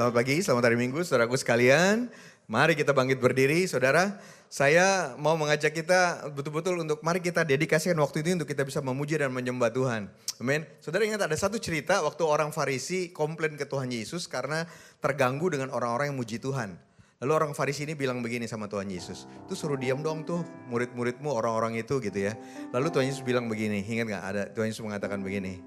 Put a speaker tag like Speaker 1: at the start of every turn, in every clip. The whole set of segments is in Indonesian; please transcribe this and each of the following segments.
Speaker 1: selamat pagi, selamat hari Minggu, saudaraku sekalian. Mari kita bangkit berdiri, saudara. Saya mau mengajak kita betul-betul untuk mari kita dedikasikan waktu ini untuk kita bisa memuji dan menyembah Tuhan. Amin. Saudara ingat ada satu cerita waktu orang Farisi komplain ke Tuhan Yesus karena terganggu dengan orang-orang yang muji Tuhan. Lalu orang Farisi ini bilang begini sama Tuhan Yesus, tuh suruh diam dong tuh murid-muridmu orang-orang itu gitu ya. Lalu Tuhan Yesus bilang begini, ingat gak ada Tuhan Yesus mengatakan begini,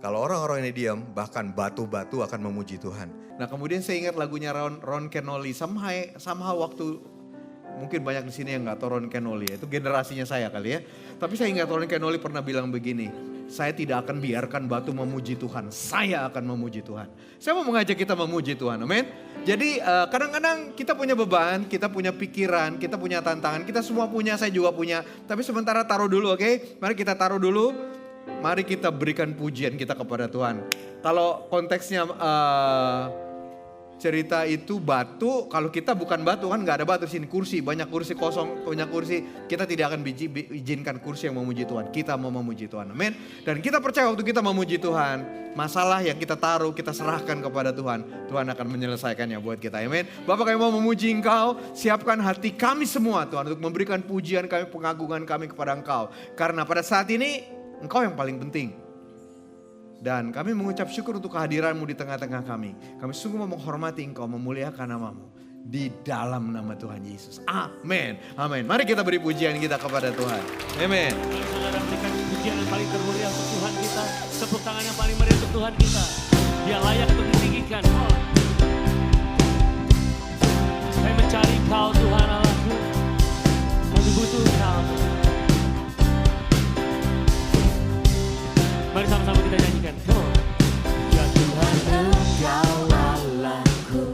Speaker 1: kalau orang-orang ini diam bahkan batu-batu akan memuji Tuhan. Nah kemudian saya ingat lagunya Ron Kenoly, somehow waktu mungkin banyak di sini yang gak tahu Ron Kenoly ya, itu generasinya saya kali ya. Tapi saya ingat Ron Kenoly pernah bilang begini, saya tidak akan biarkan batu memuji Tuhan, saya akan memuji Tuhan. Saya mau mengajak kita memuji Tuhan, amin. Jadi kadang-kadang kita punya beban, kita punya pikiran, kita punya tantangan, kita semua punya, saya juga punya. Tapi sementara taruh dulu, oke? Mari kita taruh dulu, mari kita berikan pujian kita kepada Tuhan. Kalau konteksnya cerita itu batu, kalau kita bukan batu kan gak ada batu di sini, kursi, banyak kursi kosong, banyak kursi, kita tidak akan izinkan kursi yang memuji Tuhan, kita mau memuji Tuhan, amin. Dan kita percaya waktu kita memuji Tuhan, masalah yang kita taruh, kita serahkan kepada Tuhan, Tuhan akan menyelesaikannya buat kita, amin. Bapak kami mau memuji Engkau, siapkan hati kami semua Tuhan untuk memberikan pujian kami, pengagungan kami kepada Engkau. Karena pada saat ini Engkau yang paling penting. Dan kami mengucap syukur untuk kehadiranmu di tengah-tengah kami. Kami sungguh mau menghormati Engkau, memuliakan namamu. Di dalam nama Tuhan Yesus. Amin. Amin. Mari kita beri pujian kita kepada Tuhan. Amin.
Speaker 2: Saudara berikan pujian yang paling termulia untuk Tuhan kita. Tepuk tangan yang paling meriah untuk Tuhan kita. Dia layak untuk ditinggikan. Saya mencari Kau Tuhan Allahku. Kami butuh Kau. Mari sama-sama kita nyanyikan. Come on.
Speaker 3: Ya Tuhan Engkau Allahku,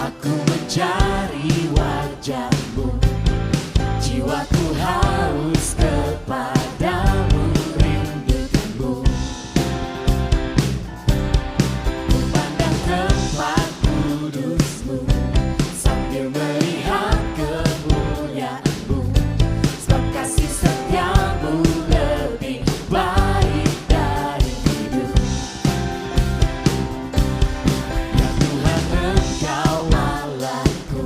Speaker 3: aku mencari wajah-Mu, jiwaku haus kepadamu, rindukanmu. Ku pandang tempat kudus-Mu, sambil melihat kemuliaan-Mu, sebab kasih setia-Mu lebih baik dari hidup. Ya Tuhan Engkau Allahku,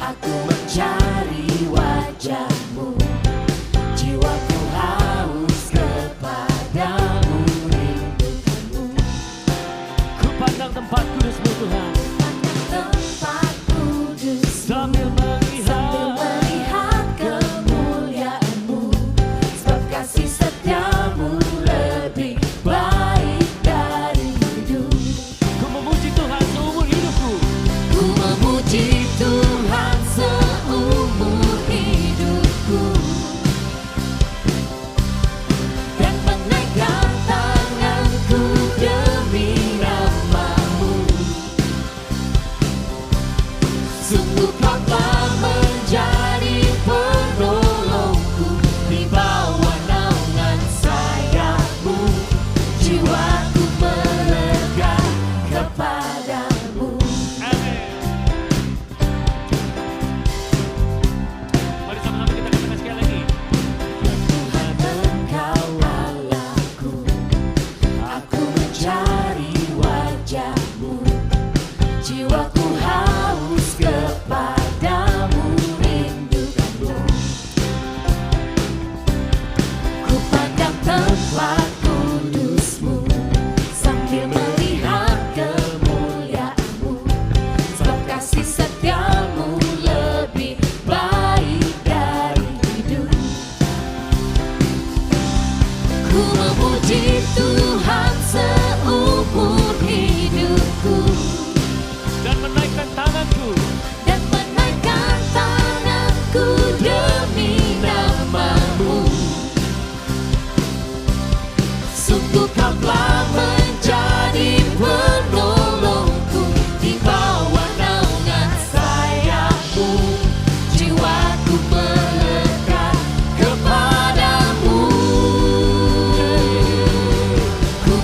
Speaker 3: aku mencari wajah-Mu, jiwaku haus kepadamu, rindukanmu.
Speaker 2: Ku pandang tempat kudus-Mu Tuhan.
Speaker 3: Tempat kudus
Speaker 2: Sambil
Speaker 3: melihat kemuliaan-Mu, sebab kasih setia-Mu lebih baik dari hidup.
Speaker 2: ku memuji Tuhan seumur hidupku.
Speaker 3: Ku memuji Tuhan seumur hidupku, dan menaikkan tanganku demi nama-Mu. Sungguh Kau telah menjadi penolongku, di bawah naungan sayap-Mu, jiwaku melekat kepadamu.
Speaker 2: Amin. Mari sama-sama kita katakan sekali lagi.
Speaker 3: Tuhan Engkau Allahku, aku mencari wajah-Mu, jiwaku haus kepadamu, rindukanmu. Ku pandang tempat kudus-Mu, sambil melihat kemuliaan-Mu, sebab kasih setia-Mu lebih baik dari hidup. Ku memuji Tuhan seumur hidupku,
Speaker 2: Dan menaikkan tanganku.
Speaker 3: dan menaikkan tanganku demi nama-Mu. Sungguh Kau telah menjadi penolongku, di bawah naungan sayap-Mu, jiwaku melekat kepadamu. Ku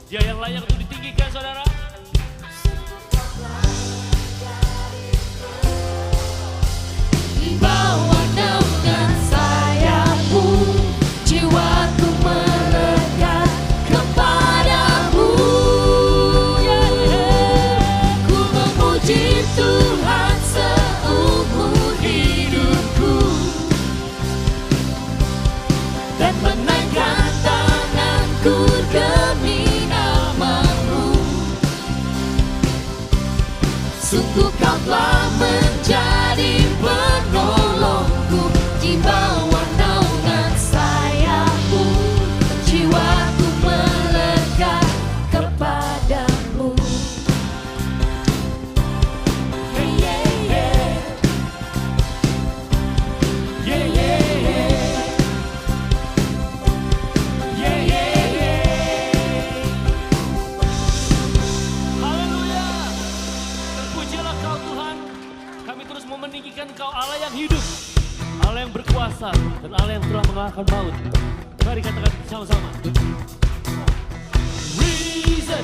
Speaker 2: Dia yang layak untuk ditinggikan, saudara.
Speaker 3: Di bawah naungan sayap-Mu, jiwaku melekat kepadamu. Ku memuji Tuhan seumur hidupku dan menaikkan tanganku demi nama-Mu. Sungguh Kau telah menjadi penolongku, di bawah naungan sayap-Mu, jiwaku melekat kepadamu. Yeah, yeah, yeah.
Speaker 2: Yeah, yeah, yeah. Yeah, yeah, yeah. Haleluya. Terpujilah Kau Tuhan. Kami terus mau meninggikan Kau, Allah yang hidup, Allah yang berkuasa, dan Allah yang telah mengalahkan maut. Mari katakan bersama-sama. Reason,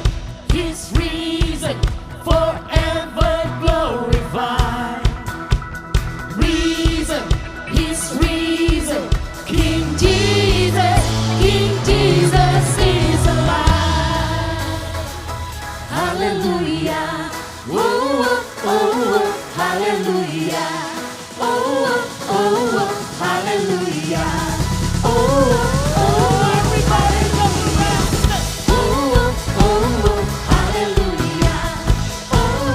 Speaker 3: His reason forever glorified. Reason, His reason, King Jesus is alive. Hallelujah, oh, oh, oh, oh. Hallelujah, oh, oh, oh, oh. Hallelujah, oh, oh, oh. Everybody jump around. Oh, oh, oh, oh. Hallelujah, oh,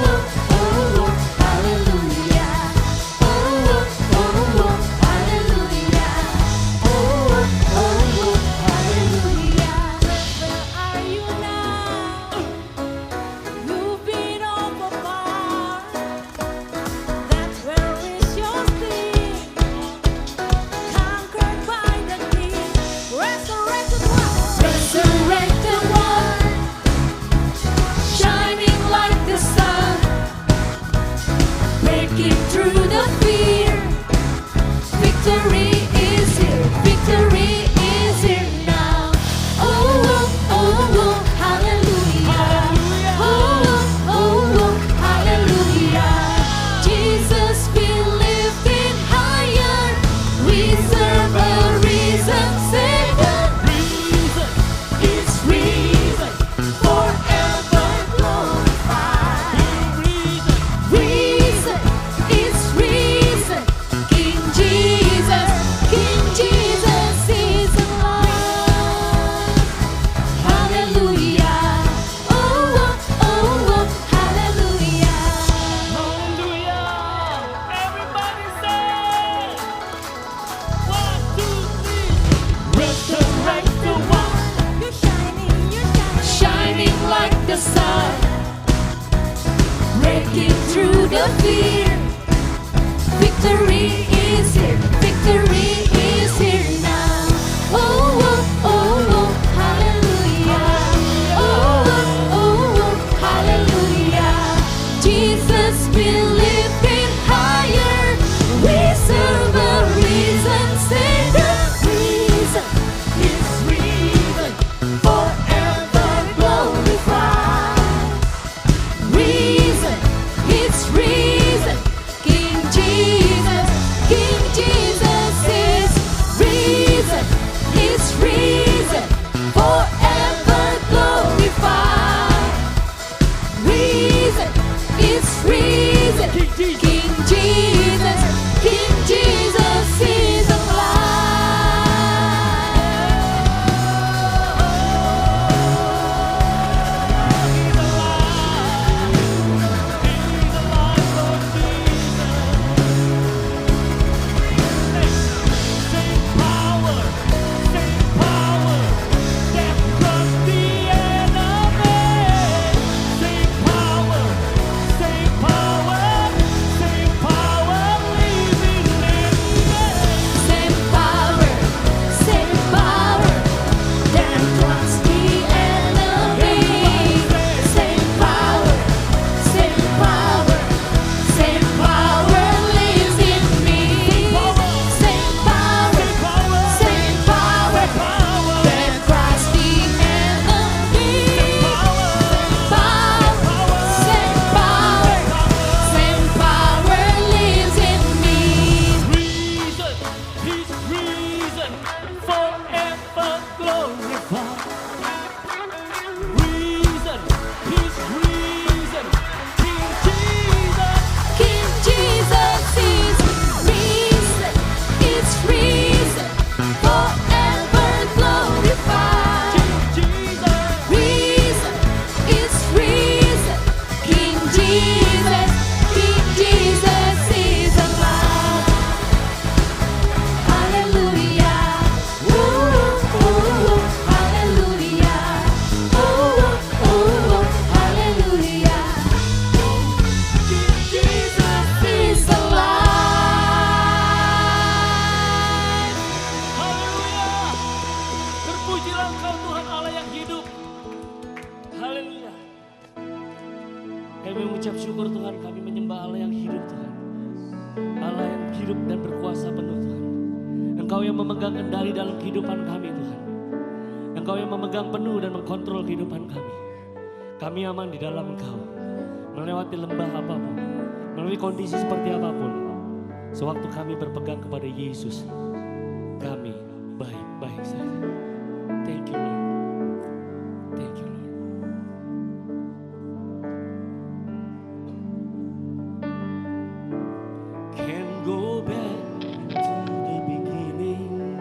Speaker 2: Kami mengucap syukur Tuhan, kami menyembah Allah yang hidup Tuhan. Allah yang hidup dan berkuasa penuh Tuhan. Engkau yang memegang kendali dalam kehidupan kami Tuhan. Engkau yang memegang penuh dan mengkontrol kehidupan kami. Kami aman di dalam Engkau. Melewati lembah apapun, melalui kondisi seperti apapun. Sewaktu kami berpegang kepada Yesus, kami baik-baik saja. Thank you Lord. Thank you Lord. Can't go back to the beginning.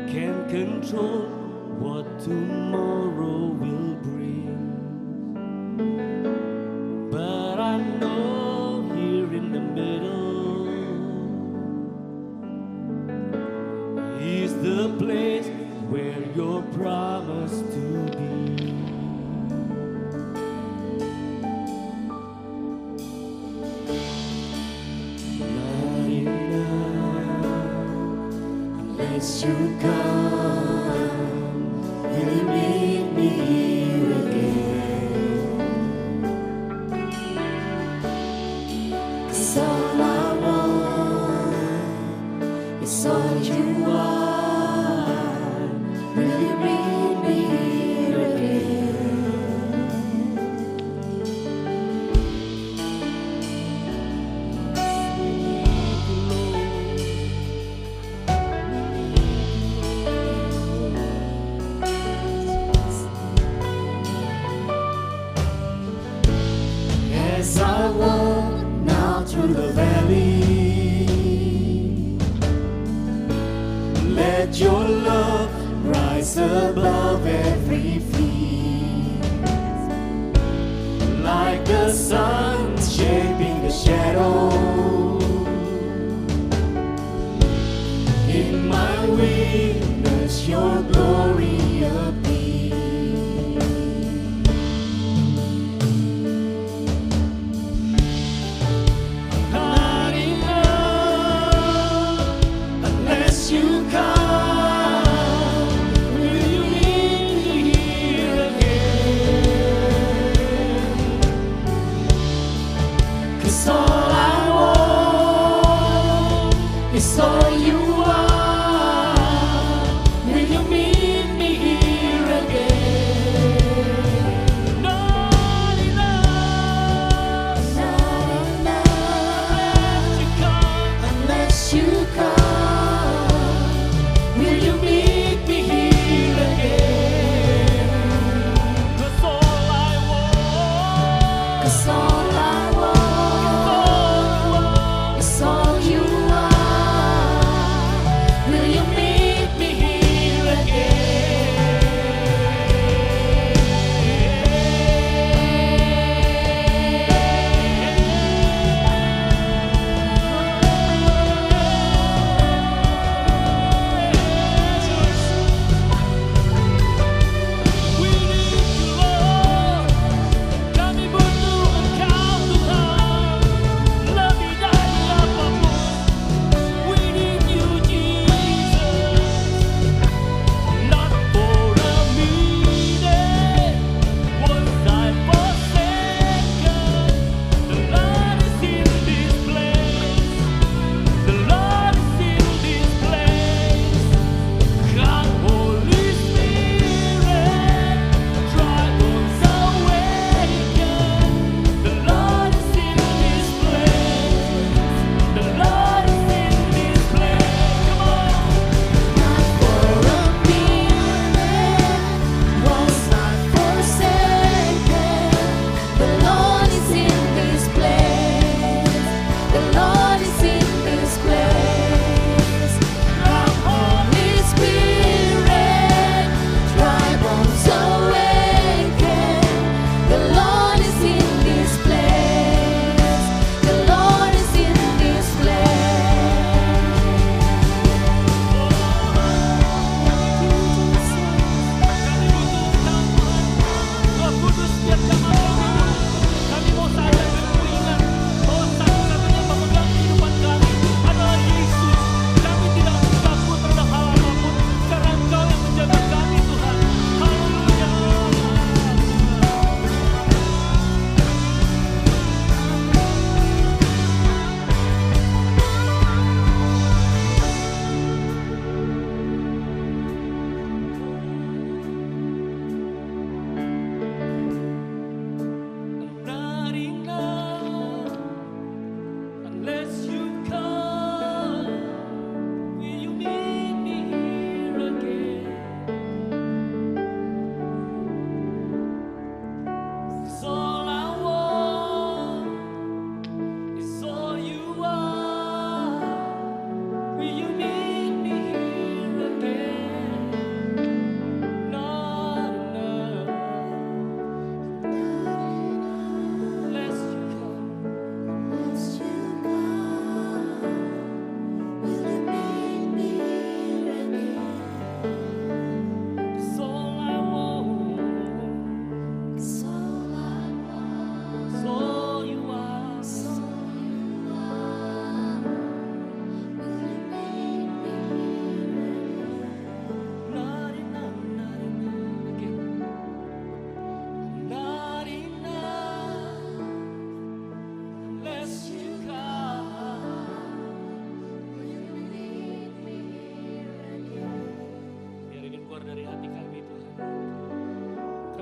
Speaker 2: Can't control what tomorrow will bring. But I know here in the middle is the place where you're promised to be. Not enough unless you come, will you meet me here again?
Speaker 3: 'Cause all I want is all you are. Will you meet me here again? As I walk now through the valley, let your love rise above every fear. Like the sun shaping the shadow, in my weakness your glory appears. Not enough unless you come. Will you meet me here again? 'Cause all I want is all you are.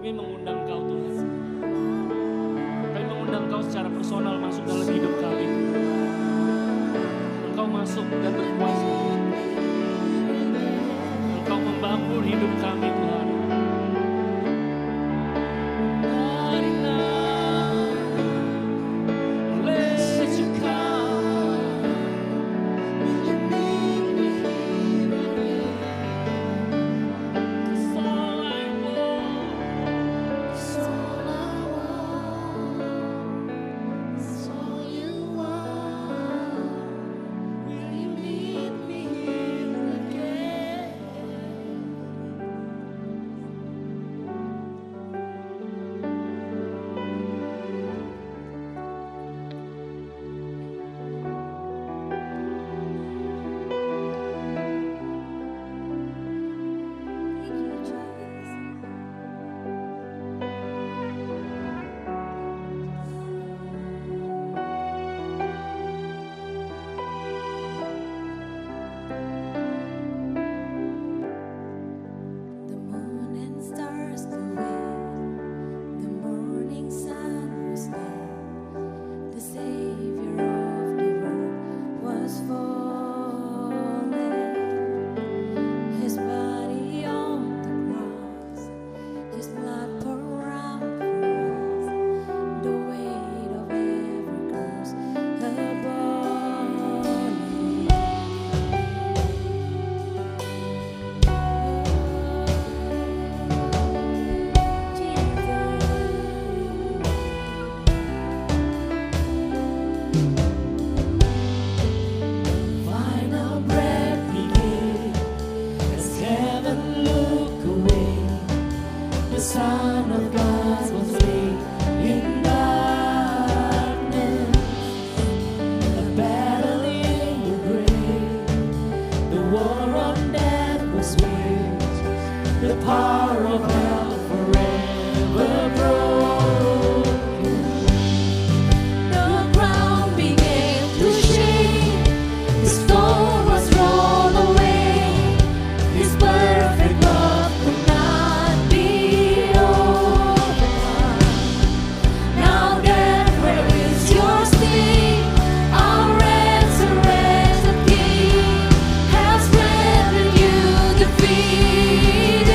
Speaker 2: Kami mengundang Kau Tuhan. Kami mengundang Kau secara personal masuk dalam hidup kami. Engkau masuk dan berkuasa. Engkau membangun hidup kami Tuhan. Mari now, let you come. It's all I want.
Speaker 3: It's all I want. It's all you want. Will you meet me here again? Thank you, Jesus. The moon and stars go away. The morning sun was near. The Savior of the world was fallen. His body on the cross, His blood poured out for us. The weight of every curse upon Final breath began as heaven looked away. The Son of God was laid in darkness. A battle in the grave. The war on death was waged. The power of hell forever broken. The ground began to shake. The stone was rolled away. His perfect love could not be overcome. Now death, where is your sting? Our resurrected King has rendered you defeated.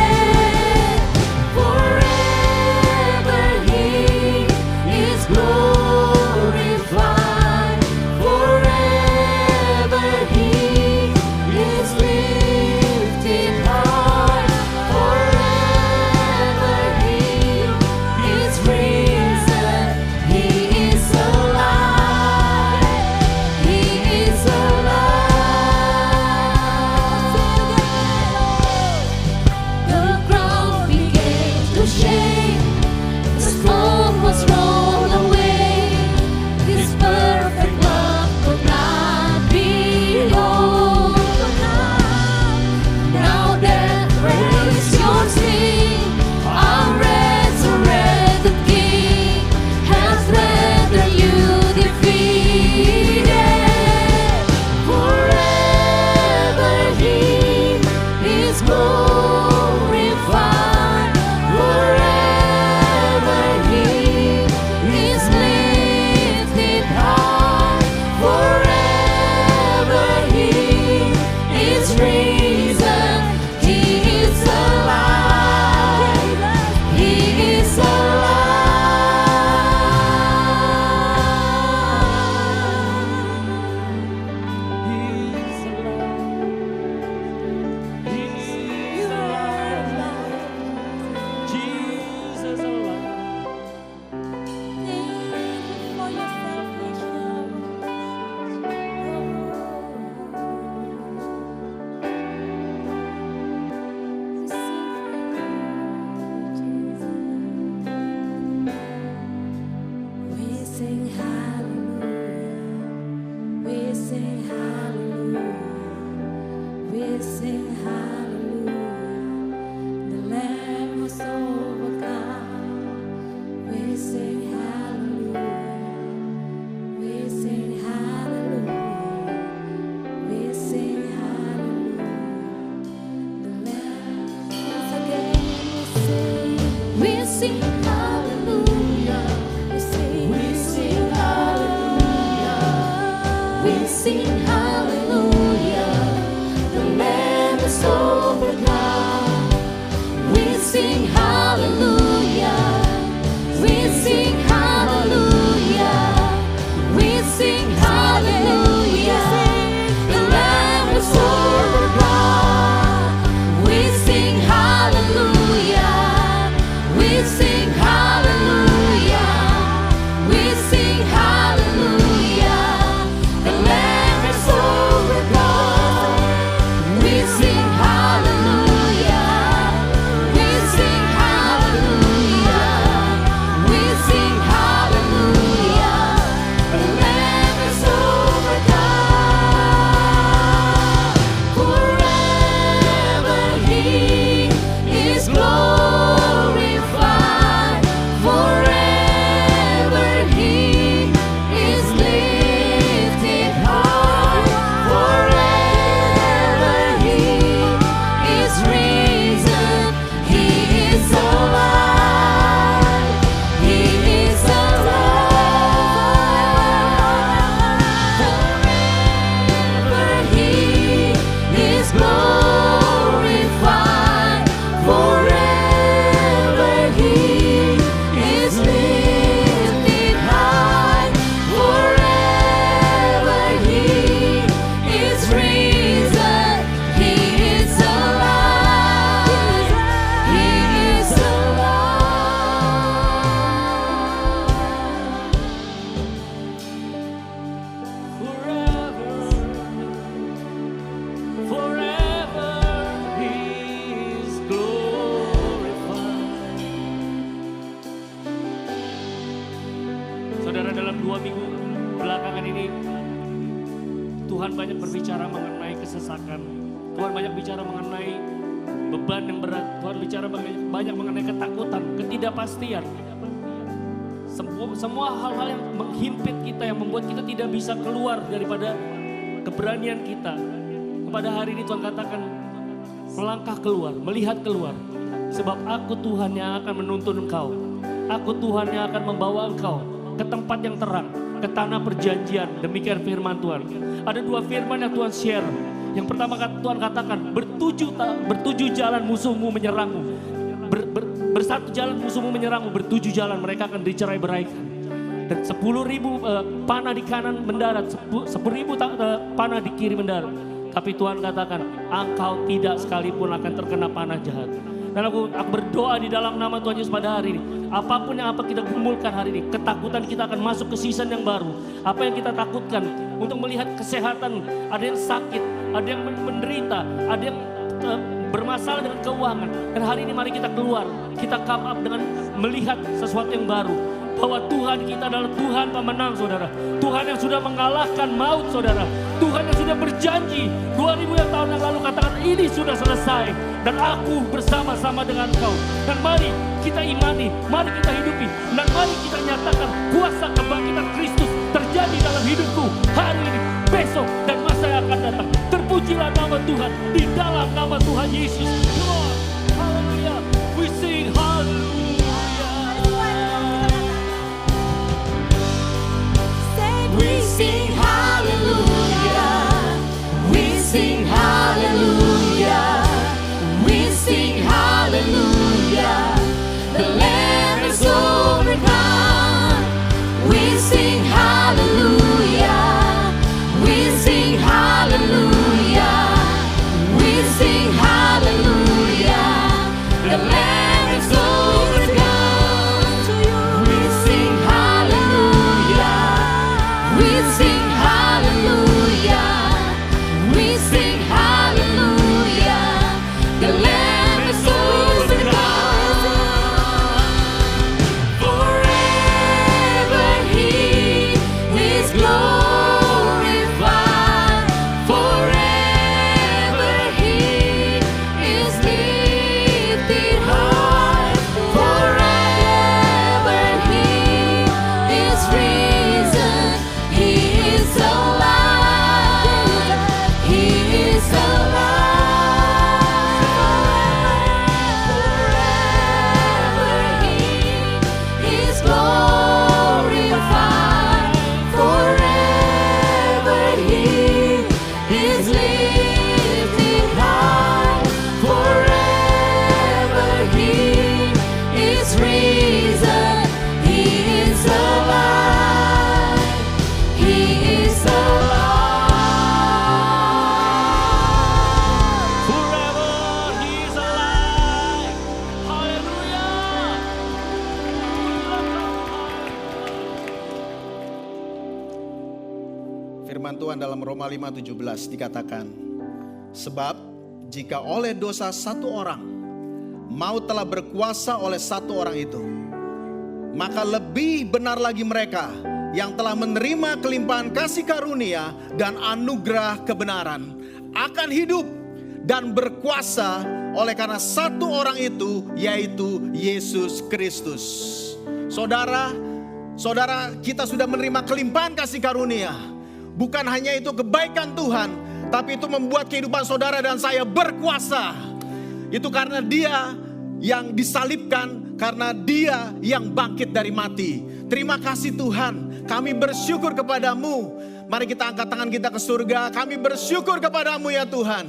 Speaker 2: Tuhan banyak berbicara mengenai kesesakan. Tuhan banyak bicara mengenai beban yang berat. Tuhan bicara banyak mengenai ketakutan, ketidakpastian. Semua hal-hal yang menghimpit kita, yang membuat kita tidak bisa keluar daripada keberanian kita. Pada hari ini Tuhan katakan, melangkah keluar, melihat keluar. Sebab aku Tuhan yang akan menuntun engkau. Aku Tuhan yang akan membawa engkau ke tempat yang terang, ke tanah perjanjian. Demikian firman Tuhan. Ada 2 firman yang Tuhan share. Yang pertama Tuhan katakan, bertujuh jalan musuhmu menyerangmu. Bersatu jalan musuhmu menyerangmu, bertujuh jalan mereka akan dicerai-beraikan. Dan 10.000 panah di kanan mendarat, 10.000 panah di kiri mendarat. Tapi Tuhan katakan, engkau tidak sekalipun akan terkena panah jahat. Dan aku berdoa di dalam nama Tuhan Yesus pada hari ini. Apapun yang kita gumulkan hari ini, ketakutan kita akan masuk ke season yang baru. Apa yang kita takutkan untuk melihat kesehatan, ada yang sakit, ada yang menderita, ada yang bermasalah dengan keuangan. Dan hari ini mari kita keluar, kita come up dengan melihat sesuatu yang baru. Bahwa Tuhan kita adalah Tuhan pemenang, saudara. Tuhan yang sudah mengalahkan maut, saudara. Tuhan yang sudah berjanji 2000 tahun yang lalu katakan ini sudah selesai. Dan aku bersama-sama dengan kau. Dan mari kita imani, mari kita hidupi. Dan mari kita nyatakan kuasa kebangkitan Kristus terjadi dalam hidupku hari ini, besok, dan masa yang akan datang. Terpujilah nama Tuhan di dalam nama Tuhan Yesus. Lord, haleluya. We sing haleluya.
Speaker 3: We sing hallelujah. We sing hallelujah. We sing hallelujah. The Lamb is overcome. We sing hallelujah. We sing hallelujah. We sing hallelujah. The Lamb is overcome. We sing hallelujah. We sing hallelujah. We sing hallelujah. The Lamb is overcome. Forever He is glorified. Forever He is lifted high. Forever He is risen. He is alive. He is alive. Forever He is glorified. Forever He is lifted high. Forever He is risen. He is alive. He is alive.
Speaker 2: Forever He is alive. Haleluya.
Speaker 4: Firman Tuhan dalam Roma 5:17 dikatakan, sebab jika oleh dosa satu orang, maut telah berkuasa oleh satu orang itu, maka lebih benar lagi mereka yang telah menerima kelimpahan kasih karunia dan anugerah kebenaran akan hidup dan berkuasa oleh karena satu orang itu, yaitu Yesus Kristus. Saudara, kita sudah menerima kelimpahan kasih karunia. Bukan hanya itu kebaikan Tuhan, tapi itu membuat kehidupan saudara dan saya berkuasa. Itu karena Dia yang disalibkan, karena Dia yang bangkit dari mati. Terima kasih Tuhan, kami bersyukur kepadamu. Mari kita angkat tangan kita ke surga. Kami bersyukur kepadamu ya Tuhan.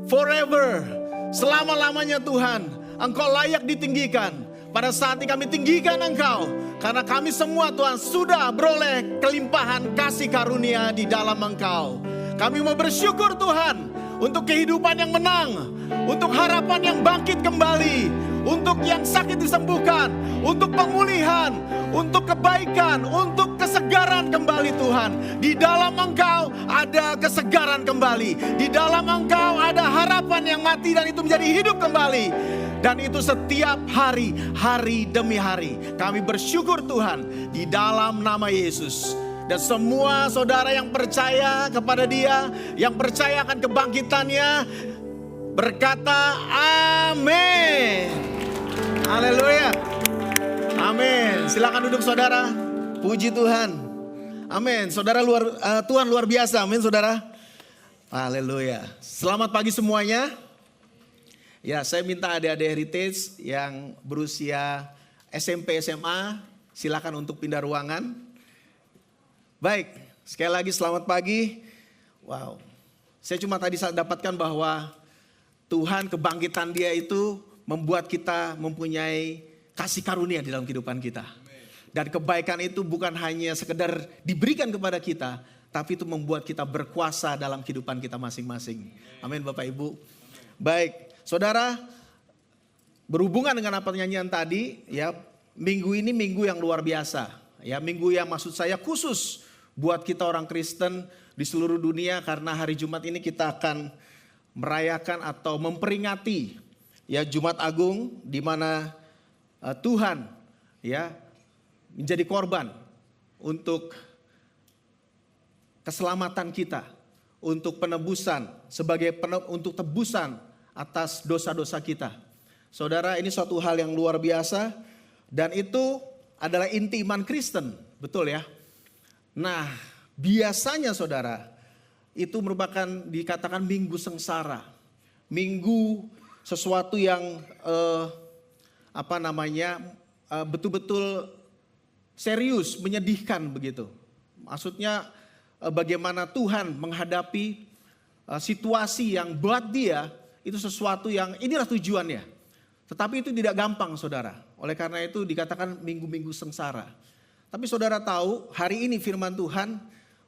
Speaker 4: Forever, selama-lamanya Tuhan, Engkau layak ditinggikan. Pada saat ini kami tinggikan Engkau, karena kami semua Tuhan sudah beroleh kelimpahan kasih karunia di dalam Engkau. Kami mau bersyukur Tuhan untuk kehidupan yang menang, untuk harapan yang bangkit kembali, untuk yang sakit disembuhkan, untuk pemulihan, untuk kebaikan, untuk kesegaran kembali Tuhan. Di dalam Engkau ada kesegaran kembali. Di dalam Engkau ada harapan yang mati dan itu menjadi hidup kembali. Dan itu setiap hari, hari demi hari. Kami bersyukur Tuhan, di dalam nama Yesus Dan semua saudara yang percaya kepada dia, yang percaya akan kebangkitannya, berkata amin. Haleluya. Amin. Silakan duduk saudara. Puji Tuhan. Amin. Saudara Tuhan luar biasa. Amin saudara. Haleluya. Selamat pagi semuanya. Ya, saya minta adik-adik Heritage yang berusia SMP SMA, silakan untuk pindah ruangan. Baik, sekali lagi selamat pagi. Wow, saya cuma tadi dapatkan bahwa Tuhan kebangkitan dia itu membuat kita mempunyai kasih karunia di dalam kehidupan kita. Dan kebaikan itu bukan hanya sekedar diberikan kepada kita, tapi itu membuat kita berkuasa dalam kehidupan kita masing-masing. Amin Bapak Ibu. Baik, saudara, berhubungan dengan apa nyanyian tadi, ya, minggu ini minggu yang luar biasa. Ya, minggu yang maksud saya khusus buat kita orang Kristen di seluruh dunia, karena hari Jumat ini kita akan merayakan atau memperingati ya Jumat Agung, di mana Tuhan ya menjadi korban untuk keselamatan kita, untuk penebusan, untuk tebusan atas dosa-dosa kita. Saudara, ini suatu hal yang luar biasa dan itu adalah inti iman Kristen, betul ya? Nah, biasanya saudara, itu merupakan dikatakan minggu sengsara. Minggu sesuatu yang betul-betul serius, menyedihkan begitu. Maksudnya bagaimana Tuhan menghadapi situasi yang buat dia itu sesuatu yang inilah tujuannya. Tetapi itu tidak gampang saudara. Oleh karena itu dikatakan minggu-minggu sengsara. Tapi saudara tahu, hari ini firman Tuhan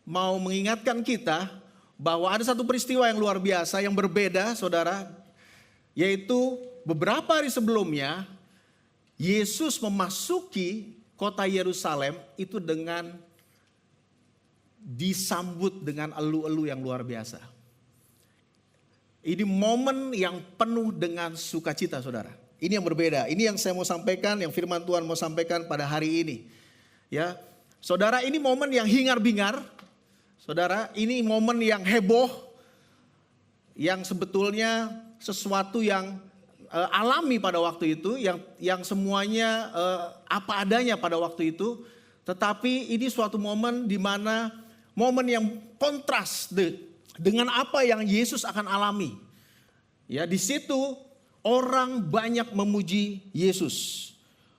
Speaker 4: mau mengingatkan kita bahwa ada satu peristiwa yang luar biasa yang berbeda saudara. Yaitu beberapa hari sebelumnya Yesus memasuki kota Yerusalem itu dengan disambut dengan elu-elu yang luar biasa. Ini momen yang penuh dengan sukacita saudara. Ini yang berbeda, ini yang saya mau sampaikan, yang firman Tuhan mau sampaikan pada hari ini. Ya, saudara, ini momen yang hingar-bingar, saudara, ini momen yang heboh, yang sebetulnya sesuatu yang alami pada waktu itu, yang semuanya apa adanya pada waktu itu. Tetapi ini suatu momen di mana momen yang kontras dengan apa yang Yesus akan alami. Ya, di situ orang banyak memuji Yesus.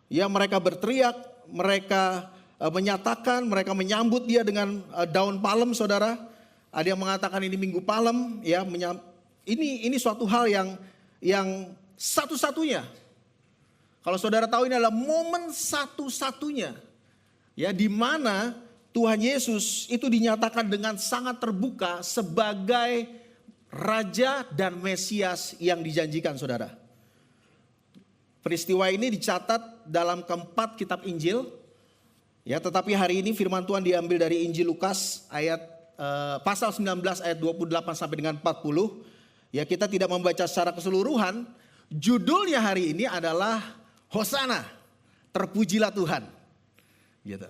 Speaker 4: Ya, mereka berteriak, mereka menyatakan, mereka menyambut dia dengan daun palem saudara. Ada yang mengatakan ini minggu palem, ya, ini suatu hal yang satu-satunya. Kalau saudara tahu, ini adalah momen satu-satunya ya di mana Tuhan Yesus itu dinyatakan dengan sangat terbuka sebagai Raja dan Mesias yang dijanjikan saudara. Peristiwa ini dicatat dalam keempat kitab Injil. Ya, tetapi hari ini firman Tuhan diambil dari Injil Lukas pasal 19 ayat 28 sampai dengan 40. Ya, kita tidak membaca secara keseluruhan. Judulnya hari ini adalah Hosana, terpujilah Tuhan. Gitu.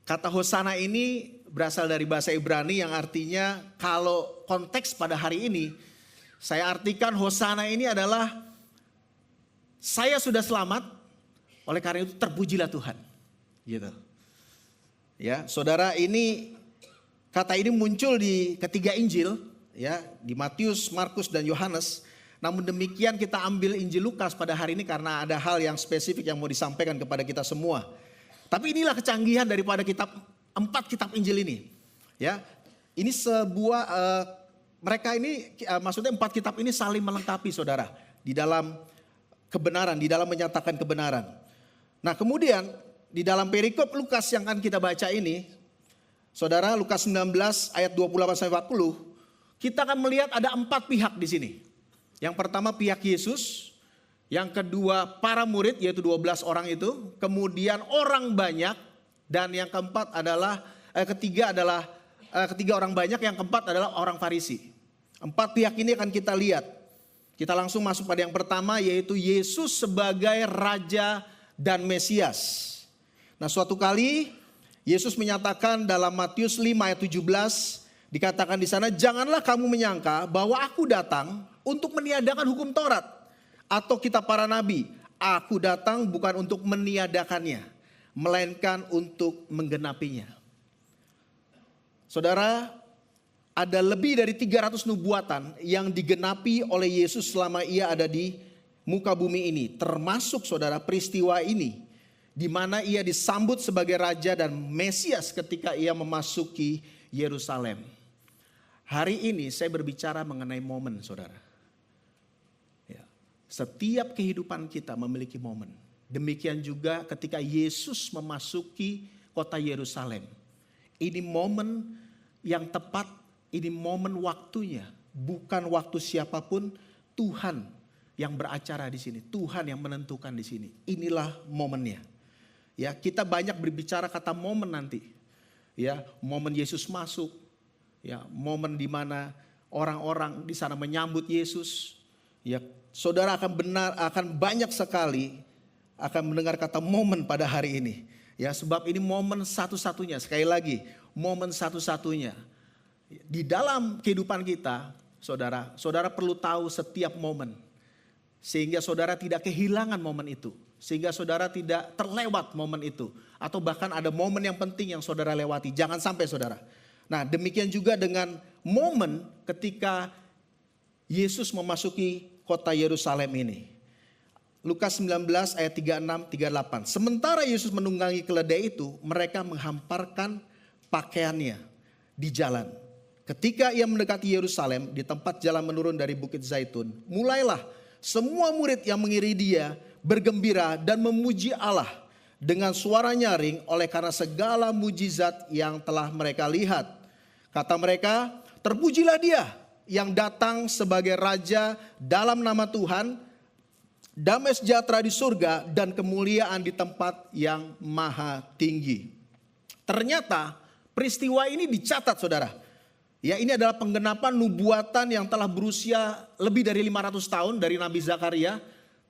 Speaker 4: Kata Hosana ini berasal dari bahasa Ibrani yang artinya, kalau konteks pada hari ini, saya artikan Hosana ini adalah saya sudah selamat, oleh karena itu terpujilah Tuhan. Gitu. Ya, saudara, ini kata ini muncul di ketiga Injil, ya, di Matius, Markus dan Yohanes. Namun demikian kita ambil Injil Lukas pada hari ini karena ada hal yang spesifik yang mau disampaikan kepada kita semua. Tapi inilah kecanggihan daripada empat kitab Injil ini. Ya, ini sebuah mereka ini maksudnya empat kitab ini saling melengkapi saudara di dalam kebenaran, di dalam menyatakan kebenaran. Nah, kemudian di dalam perikop Lukas yang akan kita baca ini, saudara, Lukas 19 ayat 28 sampai 40, kita akan melihat ada empat pihak di sini. Yang pertama pihak Yesus, yang kedua para murid yaitu 12 orang itu, kemudian orang banyak, dan yang keempat adalah ketiga orang banyak, yang keempat adalah orang Farisi. Empat pihak ini akan kita lihat. Kita langsung masuk pada yang pertama, yaitu Yesus sebagai Raja dan Mesias. Nah, suatu kali Yesus menyatakan dalam Matius 5 ayat 17, dikatakan di sana, janganlah kamu menyangka bahwa aku datang untuk meniadakan hukum Taurat atau kitab para nabi. Aku datang bukan untuk meniadakannya, melainkan untuk menggenapinya. Saudara, ada lebih dari 300 nubuatan yang digenapi oleh Yesus selama ia ada di muka bumi ini. Termasuk saudara peristiwa ini, di mana ia disambut sebagai raja dan Mesias ketika ia memasuki Yerusalem. Hari ini saya berbicara mengenai momen, saudara. Ya, setiap kehidupan kita memiliki momen. Demikian juga ketika Yesus memasuki kota Yerusalem. Ini momen yang tepat, ini momen waktunya. Bukan waktu siapapun, Tuhan yang beracara di sini. Tuhan yang menentukan di sini. Inilah momennya. Ya, kita banyak berbicara kata momen nanti. Ya, momen Yesus masuk. Ya, momen di mana orang-orang di sana menyambut Yesus. Ya, saudara akan banyak sekali akan mendengar kata momen pada hari ini. Ya, sebab ini momen satu-satunya. Sekali lagi, momen satu-satunya. Di dalam kehidupan kita, saudara perlu tahu setiap momen. Sehingga saudara tidak kehilangan momen itu. Sehingga saudara tidak terlewat momen itu. Atau bahkan ada momen yang penting yang saudara lewati. Jangan sampai saudara. Nah, demikian juga dengan momen ketika Yesus memasuki kota Yerusalem ini. Lukas 19 ayat 36-38. Sementara Yesus menunggangi keledai itu, mereka menghamparkan pakaiannya di jalan. Ketika ia mendekati Yerusalem, di tempat jalan menurun dari Bukit Zaitun, mulailah semua murid yang mengiringi dia bergembira dan memuji Allah dengan suara nyaring oleh karena segala mujizat yang telah mereka lihat. Kata mereka, terpujilah dia yang datang sebagai raja dalam nama Tuhan, damai sejahtera di surga dan kemuliaan di tempat yang maha tinggi. Ternyata peristiwa ini dicatat saudara. Ya, ini adalah penggenapan nubuatan yang telah berusia lebih dari 500 tahun dari Nabi Zakaria.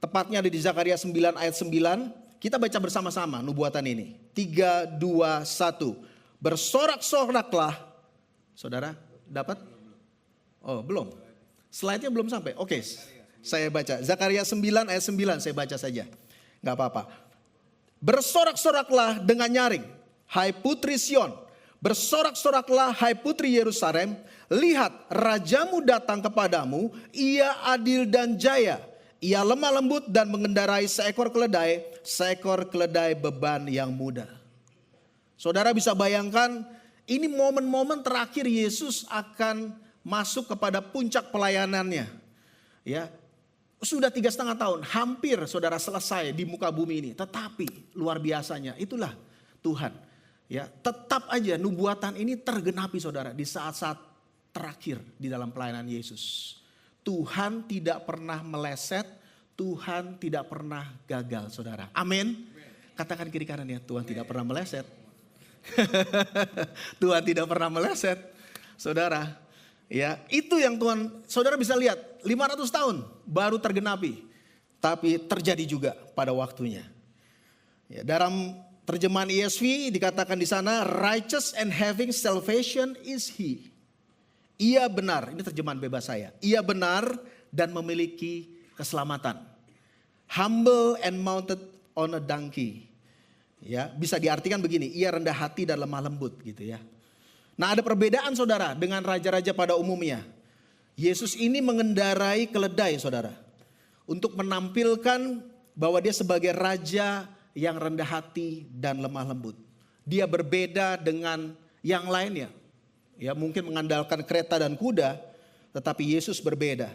Speaker 4: Tepatnya ada di Zakaria 9 ayat 9. Kita baca bersama-sama nubuatan ini. 3, 2, 1. Bersorak-soraklah. Saudara dapat? Oh belum. Slide-nya belum sampai. Oke, saya baca. Zakaria 9 ayat 9 saya baca saja. Gak apa-apa. Bersorak-soraklah dengan nyaring, hai putri Sion. Bersorak-soraklah hai putri Yerusalem. Lihat rajamu datang kepadamu. Ia adil dan jaya. Ia lemah lembut dan mengendarai seekor keledai beban yang mudah. Saudara bisa bayangkan, ini momen-momen terakhir Yesus akan masuk kepada puncak pelayanannya. Ya, sudah 3,5 tahun, hampir saudara selesai di muka bumi ini. Tetapi luar biasanya, itulah Tuhan. Ya, tetap aja nubuatan ini tergenapi saudara di saat-saat terakhir di dalam pelayanan Yesus. Tuhan tidak pernah meleset, Tuhan tidak pernah gagal saudara. Amin. Katakan kiri kanannya, Tuhan tidak pernah meleset. Tuhan tidak pernah meleset, saudara. Ya, itu yang Tuhan, saudara bisa lihat 500 tahun baru tergenapi, tapi terjadi juga pada waktunya. Ya, dalam terjemahan ESV dikatakan di sana, righteous and having salvation is he. Ia benar, ini terjemahan bebas saya. Ia benar dan memiliki keselamatan. Humble and mounted on a donkey. Ya, bisa diartikan begini, ia rendah hati dan lemah lembut gitu ya. Nah, ada perbedaan saudara dengan raja-raja pada umumnya. Yesus ini mengendarai keledai saudara. Untuk menampilkan bahwa dia sebagai raja yang rendah hati dan lemah lembut. Dia berbeda dengan yang lainnya. Ya, mungkin mengandalkan kereta dan kuda, tetapi Yesus berbeda.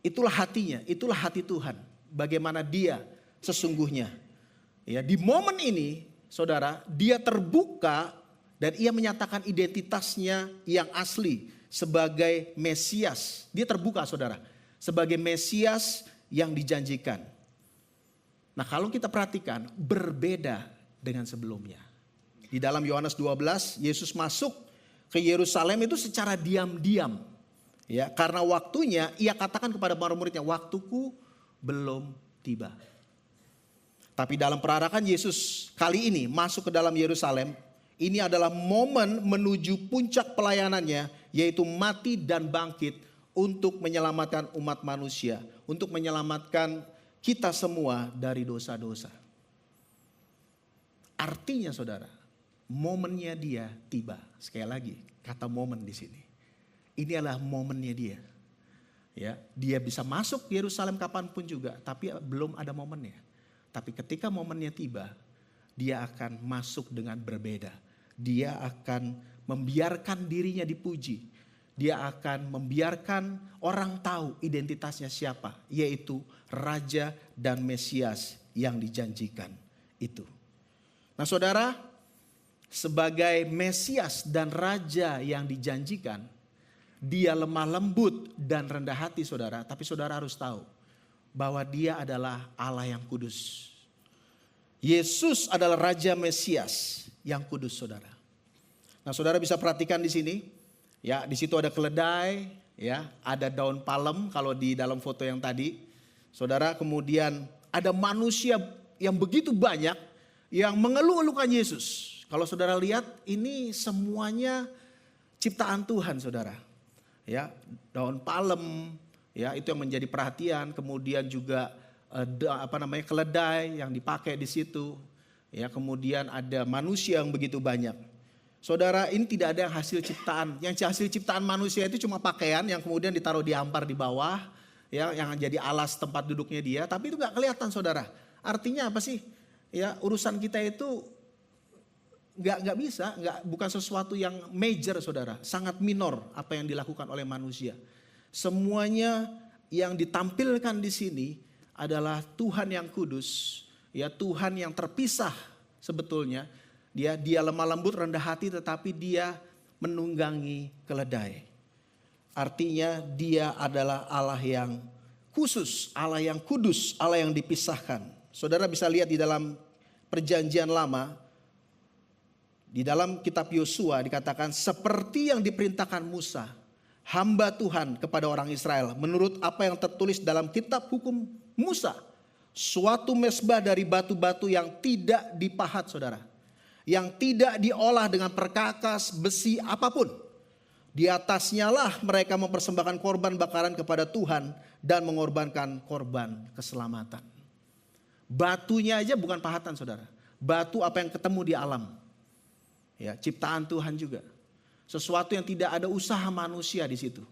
Speaker 4: Itulah hatinya, itulah hati Tuhan. Bagaimana dia sesungguhnya. Ya, di momen ini, saudara, dia terbuka dan ia menyatakan identitasnya yang asli sebagai Mesias. Dia terbuka, saudara, sebagai Mesias yang dijanjikan. Nah, kalau kita perhatikan, berbeda dengan sebelumnya. Di dalam Yohanes 12, Yesus masuk ke Yerusalem itu secara diam-diam. Ya, karena waktunya, ia katakan kepada para muridnya, waktuku belum tiba. Tapi dalam perarakan Yesus kali ini masuk ke dalam Yerusalem, Ini adalah momen menuju puncak pelayanannya, yaitu mati dan bangkit untuk menyelamatkan umat manusia, untuk menyelamatkan kita semua dari dosa-dosa. Artinya saudara, momennya dia tiba. Sekali lagi, kata momen di sini. Ini adalah momennya dia. Ya, dia bisa masuk Yerusalem kapanpun juga, tapi belum ada momennya. Tapi ketika momennya tiba, dia akan masuk dengan berbeda. Dia akan membiarkan dirinya dipuji. Dia akan membiarkan orang tahu identitasnya siapa, yaitu Raja dan Mesias yang dijanjikan itu. Nah saudara, sebagai Mesias dan Raja yang dijanjikan, dia lemah lembut dan rendah hati saudara. Tapi saudara harus tahu bahwa dia adalah Allah yang kudus. Yesus adalah Raja Mesias yang kudus saudara. Nah saudara bisa perhatikan di sini. Ya, di situ ada keledai, ya, ada daun palem kalau di dalam foto yang tadi. Saudara, kemudian ada manusia yang begitu banyak yang mengeluh-elukan Yesus. Kalau saudara lihat ini semuanya ciptaan Tuhan, saudara. Ya, daun palem, ya, itu yang menjadi perhatian. Kemudian juga keledai yang dipakai di situ. Ya, kemudian ada manusia yang begitu banyak. Saudara, ini tidak ada yang hasil ciptaan. Yang hasil ciptaan manusia itu cuma pakaian yang kemudian ditaruh di hampar di bawah, ya, yang jadi alas tempat duduknya dia. Tapi itu nggak kelihatan, saudara. Artinya apa sih? Ya, urusan kita itu nggak bisa, bukan sesuatu yang major, saudara. Sangat minor apa yang dilakukan oleh manusia. Semuanya yang ditampilkan di sini adalah Tuhan yang kudus, ya, Tuhan yang terpisah sebetulnya. Dia lemah lembut, rendah hati, tetapi dia menunggangi keledai. Artinya dia adalah Allah yang khusus, Allah yang kudus, Allah yang dipisahkan. Saudara bisa lihat di dalam perjanjian lama, di dalam kitab Yosua dikatakan seperti yang diperintahkan Musa, hamba Tuhan kepada orang Israel. Menurut apa yang tertulis dalam kitab hukum Musa, suatu mezbah dari batu-batu yang tidak dipahat, saudara. Yang tidak diolah dengan perkakas besi apapun. Di atasnya lah mereka mempersembahkan korban bakaran kepada Tuhan dan mengorbankan korban keselamatan. Batunya aja bukan pahatan, saudara. Batu apa yang ketemu di alam. Ya, ciptaan Tuhan juga. Sesuatu yang tidak ada usaha manusia di situ.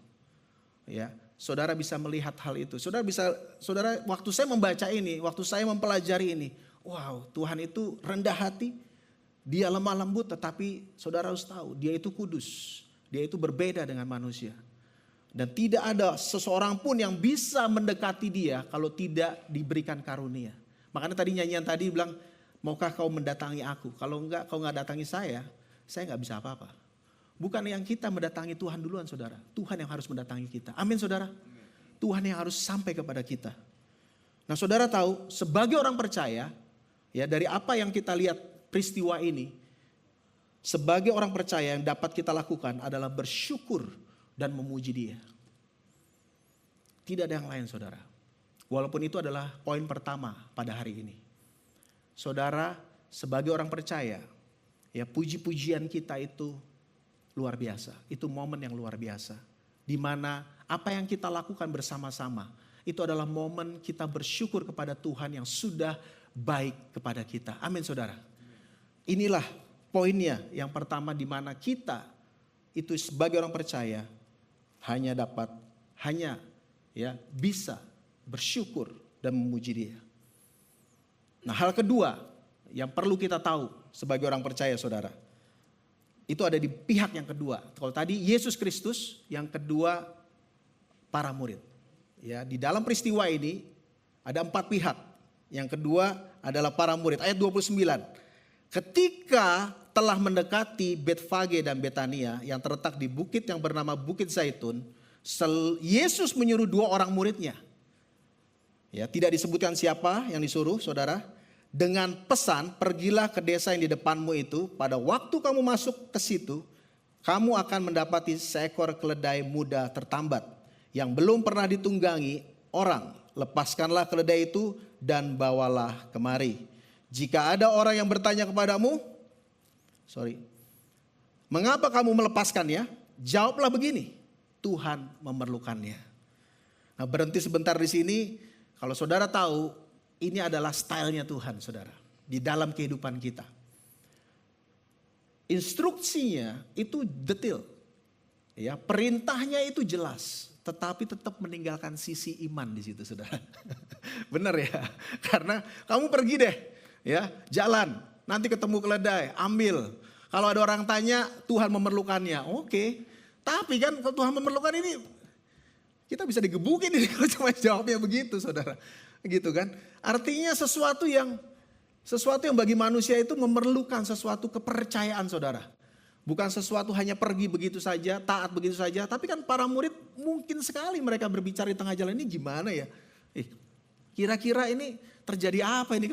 Speaker 4: Ya, saudara bisa melihat hal itu. Saudara waktu saya membaca ini, waktu saya mempelajari ini, wow, Tuhan itu rendah hati. Dia lemah lembut, tetapi saudara harus tahu dia itu kudus. Dia itu berbeda dengan manusia. Dan tidak ada seseorang pun yang bisa mendekati dia kalau tidak diberikan karunia. Makanya tadi nyanyian tadi bilang, maukah kau mendatangi aku? Kalau enggak, kau enggak datangi saya enggak bisa apa-apa. Bukan yang kita mendatangi Tuhan duluan, saudara. Tuhan yang harus mendatangi kita. Amin, saudara. Tuhan yang harus sampai kepada kita. Nah, saudara tahu, sebagai orang percaya, ya, dari apa yang kita lihat peristiwa ini, sebagai orang percaya yang dapat kita lakukan adalah bersyukur dan memuji Dia. Tidak ada yang lain, saudara. Walaupun itu adalah poin pertama pada hari ini. Saudara, sebagai orang percaya, ya, puji-pujian kita itu luar biasa. Itu momen yang luar biasa. Di mana apa yang kita lakukan bersama-sama, itu adalah momen kita bersyukur kepada Tuhan yang sudah baik kepada kita. Amin, saudara. Inilah poinnya yang pertama, di mana kita itu sebagai orang percaya hanya bisa bersyukur dan memuji Dia. Nah, hal kedua yang perlu kita tahu sebagai orang percaya, saudara, itu ada di pihak yang kedua. Kalau tadi Yesus Kristus, yang kedua para murid. Ya, di dalam peristiwa ini ada 4 pihak. Yang kedua adalah para murid. Ayat 29. Ketika telah mendekati Betfage dan Betania yang terletak di bukit yang bernama Bukit Zaitun, Yesus menyuruh 2 orang muridnya. Ya, tidak disebutkan siapa yang disuruh, saudara. Dengan pesan, pergilah ke desa yang di depanmu itu. Pada waktu kamu masuk ke situ, kamu akan mendapati seekor keledai muda tertambat yang belum pernah ditunggangi orang. Lepaskanlah keledai itu dan bawalah kemari. Jika ada orang yang bertanya kepadamu, Mengapa kamu melepaskannya? Jawablah begini, Tuhan memerlukannya. Nah, berhenti sebentar di sini. Kalau saudara tahu, ini adalah stylenya Tuhan, saudara, di dalam kehidupan kita. Instruksinya itu detail, ya, perintahnya itu jelas, tetapi tetap meninggalkan sisi iman di situ, saudara. Benar ya? Karena kamu pergi deh, ya, jalan, nanti ketemu keledai, ambil. Kalau ada orang tanya, Tuhan memerlukannya, oke. Tapi kan kalau Tuhan memerlukan ini, kita bisa digebukin ini kalau cuma jawabnya begitu, saudara. Gitu kan? Artinya sesuatu yang bagi manusia itu memerlukan sesuatu kepercayaan, saudara. Bukan sesuatu hanya pergi begitu saja, taat begitu saja. Tapi kan para murid mungkin sekali mereka berbicara di tengah jalan, ini gimana ya? Kira-kira ini terjadi apa ini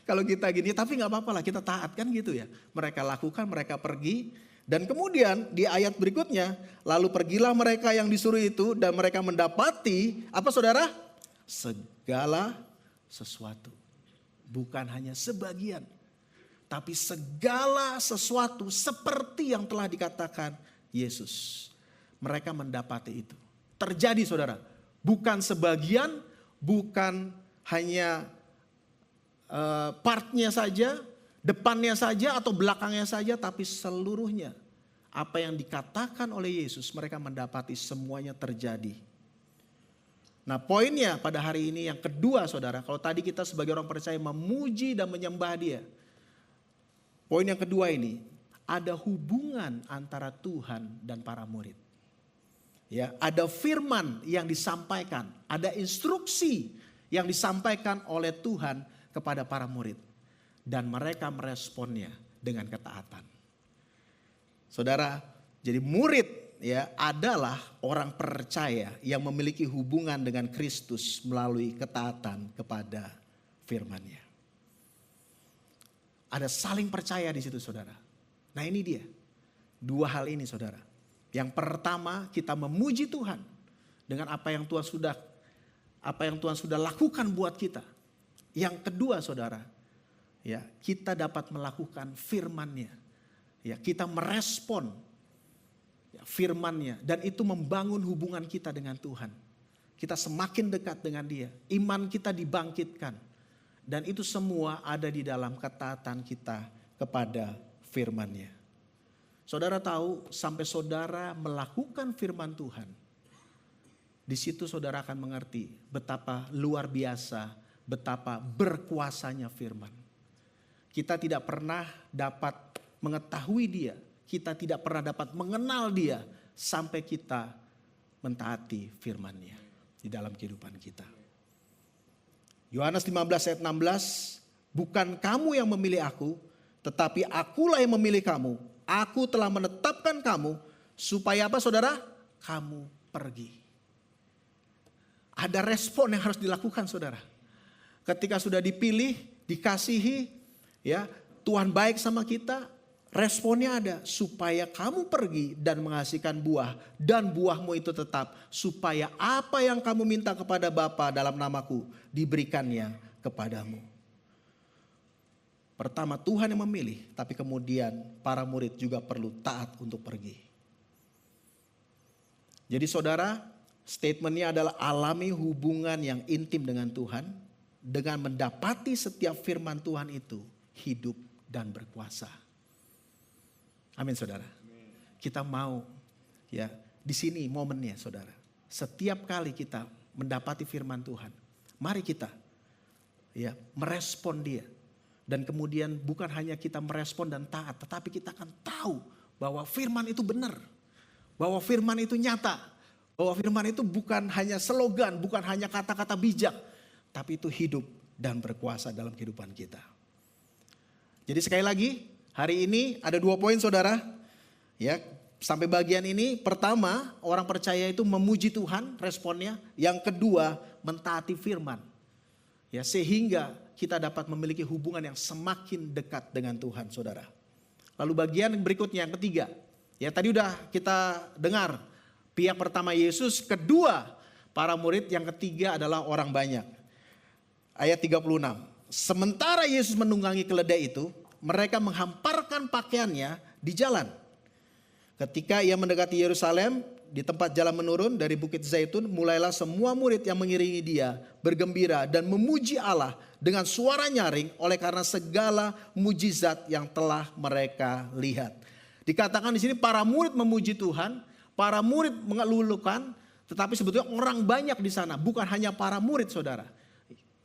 Speaker 4: kalau kita gini. Tapi gak apa-apa lah, kita taat kan gitu ya. Mereka lakukan, mereka pergi. Dan kemudian di ayat berikutnya, lalu pergilah mereka yang disuruh itu dan mereka mendapati, apa saudara? Segala sesuatu. Bukan hanya sebagian, tapi segala sesuatu seperti yang telah dikatakan Yesus. Mereka mendapati itu. Terjadi, saudara. Bukan sebagian, bukan hanya partnya saja, depannya saja atau belakangnya saja, tapi seluruhnya. Apa yang dikatakan oleh Yesus, mereka mendapati semuanya terjadi. Nah, poinnya pada hari ini yang kedua, saudara, kalau tadi kita sebagai orang percaya memuji dan menyembah Dia. Poin yang kedua ini, ada hubungan antara Tuhan dan para murid. Ya, ada firman yang disampaikan, ada instruksi yang disampaikan oleh Tuhan kepada para murid. Dan mereka meresponnya dengan ketaatan. Saudara, jadi murid ya adalah orang percaya yang memiliki hubungan dengan Kristus melalui ketaatan kepada firman-Nya. Ada saling percaya di situ, saudara. Nah, ini dia. Dua hal ini, saudara. Yang pertama, kita memuji Tuhan dengan apa yang Tuhan sudah lakukan buat kita. Yang kedua, saudara, ya, kita dapat melakukan firman-Nya. Ya, kita merespon firman-Nya dan itu membangun hubungan kita dengan Tuhan. Kita semakin dekat dengan Dia, iman kita dibangkitkan dan itu semua ada di dalam ketaatan kita kepada firman-Nya. Saudara tahu, sampai saudara melakukan firman Tuhan, di situ saudara akan mengerti betapa luar biasa, betapa berkuasanya firman. Kita tidak pernah dapat mengetahui Dia, kita tidak pernah dapat mengenal Dia sampai kita mentaati firman-Nya di dalam kehidupan kita. Yohanes 15 ayat 16, bukan kamu yang memilih aku, tetapi akulah yang memilih kamu. Aku telah menetapkan kamu supaya apa, saudara? Kamu pergi. Ada respon yang harus dilakukan, saudara. Ketika sudah dipilih, dikasihi, ya, Tuhan baik sama kita, responnya ada, supaya kamu pergi dan menghasilkan buah dan buahmu itu tetap, supaya apa yang kamu minta kepada Bapa dalam namaku diberikannya kepadamu. Pertama Tuhan yang memilih, tapi kemudian para murid juga perlu taat untuk pergi. Jadi saudara, statementnya adalah alami hubungan yang intim dengan Tuhan, dengan mendapati setiap firman Tuhan itu hidup dan berkuasa. Amin, saudara. Kita mau, ya, di sini momennya, saudara. Setiap kali kita mendapati firman Tuhan, mari kita, ya, merespon Dia. Dan kemudian bukan hanya kita merespon dan taat, tetapi kita akan tahu bahwa firman itu benar, bahwa firman itu nyata, bahwa firman itu bukan hanya slogan, bukan hanya kata-kata bijak, tapi itu hidup dan berkuasa dalam kehidupan kita. Jadi sekali lagi, hari ini ada 2 poin, saudara. Ya, sampai bagian ini, pertama, orang percaya itu memuji Tuhan, responnya. Yang kedua, mentaati firman. Ya, sehingga kita dapat memiliki hubungan yang semakin dekat dengan Tuhan, saudara. Lalu bagian berikutnya, yang ketiga. Ya, tadi udah kita dengar. Pihak pertama Yesus, kedua para murid, yang ketiga adalah orang banyak. Ayat 36. Sementara Yesus menunggangi keledai itu, mereka menghamparkan pakaiannya di jalan. Ketika ia mendekati Yerusalem, di tempat jalan menurun dari Bukit Zaitun, mulailah semua murid yang mengiringi dia bergembira dan memuji Allah dengan suara nyaring oleh karena segala mujizat yang telah mereka lihat. Dikatakan di sini para murid memuji Tuhan, para murid mengelulukan, tetapi sebetulnya orang banyak di sana, bukan hanya para murid, saudara.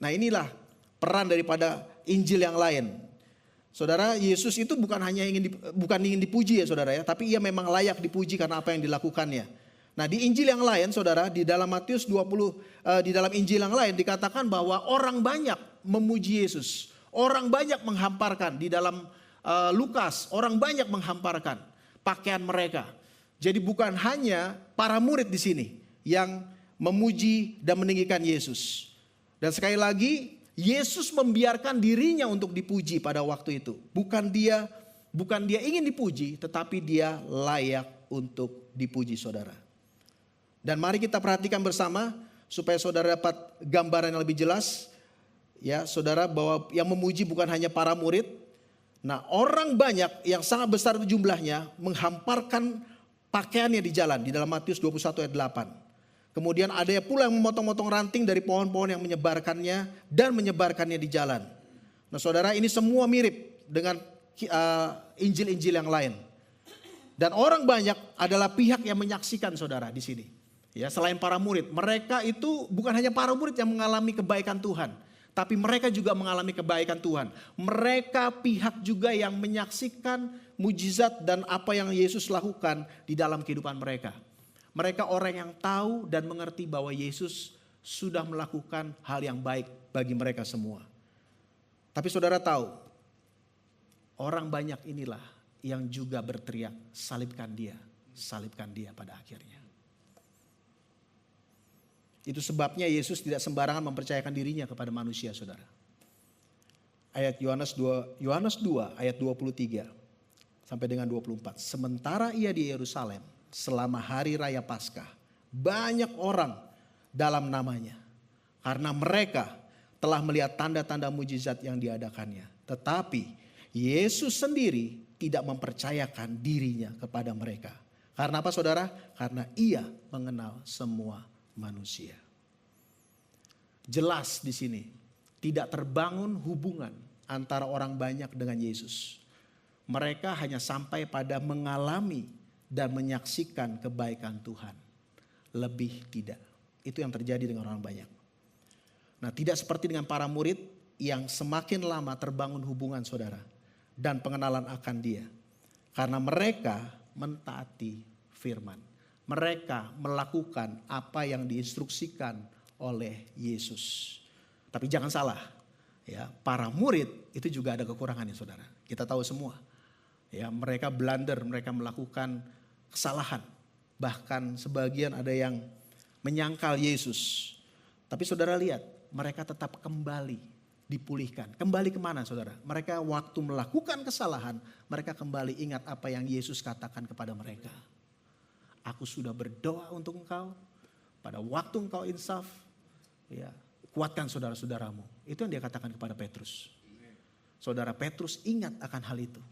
Speaker 4: Nah, inilah peran daripada Injil yang lain. Saudara, Yesus itu bukan ingin dipuji ya saudara ya, tapi ia memang layak dipuji karena apa yang dilakukannya. Nah, di Injil yang lain saudara, di dalam Matius 20, di dalam Injil yang lain dikatakan bahwa orang banyak memuji Yesus. Orang banyak menghamparkan, di dalam Lukas orang banyak menghamparkan pakaian mereka. Jadi bukan hanya para murid di sini yang memuji dan meninggikan Yesus. Dan sekali lagi, Yesus membiarkan dirinya untuk dipuji pada waktu itu. Bukan dia ingin dipuji, tetapi dia layak untuk dipuji, saudara. Dan mari kita perhatikan bersama supaya saudara dapat gambaran yang lebih jelas. Ya, saudara, bahwa yang memuji bukan hanya para murid. Nah, orang banyak yang sangat besar jumlahnya menghamparkan pakaiannya di jalan di dalam Matius 21 ayat 8. Kemudian ada pula yang memotong-motong ranting dari pohon-pohon yang menyebarkannya dan menyebarkannya di jalan. Nah, saudara, ini semua mirip dengan Injil-Injil yang lain. Dan orang banyak adalah pihak yang menyaksikan, saudara, di sini. Ya, selain para murid, mereka itu bukan hanya para murid yang mengalami kebaikan Tuhan, tapi mereka juga mengalami kebaikan Tuhan. Mereka pihak juga yang menyaksikan mujizat dan apa yang Yesus lakukan di dalam kehidupan mereka. Mereka orang yang tahu dan mengerti bahwa Yesus sudah melakukan hal yang baik bagi mereka semua. Tapi saudara tahu, orang banyak inilah yang juga berteriak, salibkan dia pada akhirnya. Itu sebabnya Yesus tidak sembarangan mempercayakan dirinya kepada manusia, saudara. Ayat Yohanes 2 ayat 23 sampai dengan 24. Sementara ia di Yerusalem selama hari raya Paskah, banyak orang dalam namanya, karena mereka telah melihat tanda-tanda mujizat yang diadakannya. Tetapi Yesus sendiri tidak mempercayakan dirinya kepada mereka. Karena apa, saudara? Karena ia mengenal semua manusia. Jelas di sini tidak terbangun hubungan antara orang banyak dengan Yesus. Mereka hanya sampai pada mengalami dan menyaksikan kebaikan Tuhan. Lebih tidak. Itu yang terjadi dengan orang banyak. Nah, tidak seperti dengan para murid yang semakin lama terbangun hubungan, saudara, dan pengenalan akan dia. Karena mereka mentaati firman. Mereka melakukan apa yang diinstruksikan oleh Yesus. Tapi jangan salah, ya, para murid itu juga ada kekurangannya, saudara. Kita tahu semua. Ya, mereka blunder, mereka melakukan kesalahan. Bahkan sebagian ada yang menyangkal Yesus. Tapi saudara lihat, mereka tetap kembali dipulihkan. Kembali kemana, saudara? Mereka waktu melakukan kesalahan, mereka kembali ingat apa yang Yesus katakan kepada mereka. Aku sudah berdoa untuk engkau, pada waktu engkau insaf, ya, kuatkan saudara-saudaramu. Itu yang dia katakan kepada Petrus. Saudara Petrus ingat akan hal itu.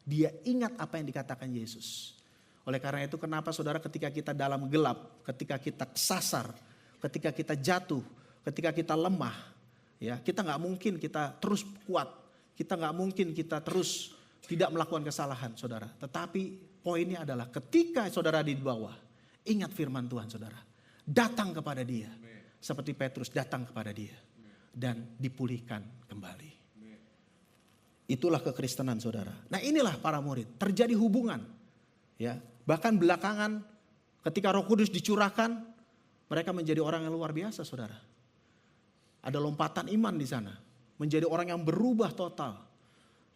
Speaker 4: Dia ingat apa yang dikatakan Yesus. Oleh karena itu kenapa, saudara, ketika kita dalam gelap, ketika kita kesasar, ketika kita jatuh, ketika kita lemah, ya, kita nggak mungkin kita terus kuat, kita nggak mungkin kita terus tidak melakukan kesalahan, saudara. Tetapi poinnya adalah ketika saudara di bawah, ingat firman Tuhan, saudara, datang kepada Dia, seperti Petrus datang kepada Dia dan dipulihkan kembali. Itulah kekristenan, saudara. Nah, inilah para murid, terjadi hubungan, ya. Bahkan belakangan ketika Roh Kudus dicurahkan, mereka menjadi orang yang luar biasa, saudara. Ada lompatan iman di sana, menjadi orang yang berubah total.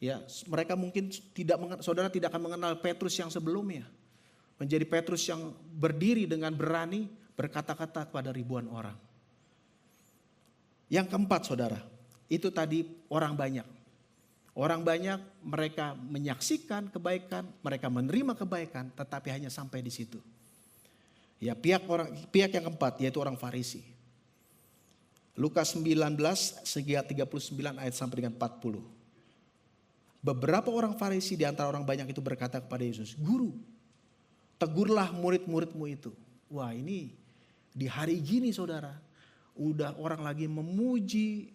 Speaker 4: Ya, mereka mungkin saudara tidak akan mengenal Petrus yang sebelumnya. Menjadi Petrus yang berdiri dengan berani berkata-kata kepada ribuan orang. Yang keempat, saudara, itu tadi orang banyak. Orang banyak, mereka menyaksikan kebaikan, mereka menerima kebaikan, tetapi hanya sampai di situ. Ya, pihak yang keempat yaitu orang Farisi. Lukas 19 segi 39 ayat sampai dengan 40. Beberapa orang Farisi di antara orang banyak itu berkata kepada Yesus, "Guru, tegurlah murid-muridmu itu. Wah, ini di hari gini saudara, udah orang lagi memuji,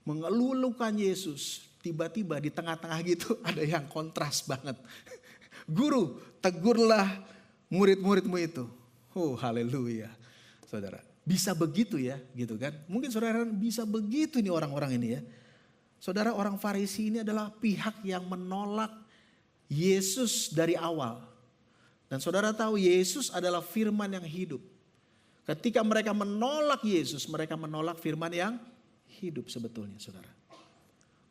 Speaker 4: mengeluh-elukan Yesus. Tiba-tiba di tengah-tengah gitu ada yang kontras banget. Guru, tegurlah murid-muridmu itu. Oh, haleluya. Saudara, bisa begitu ya, gitu kan? Mungkin saudara bisa begitu nih orang-orang ini ya. Saudara, orang Farisi ini adalah pihak yang menolak Yesus dari awal. Dan saudara tahu Yesus adalah firman yang hidup. Ketika mereka menolak Yesus, mereka menolak firman yang hidup sebetulnya saudara.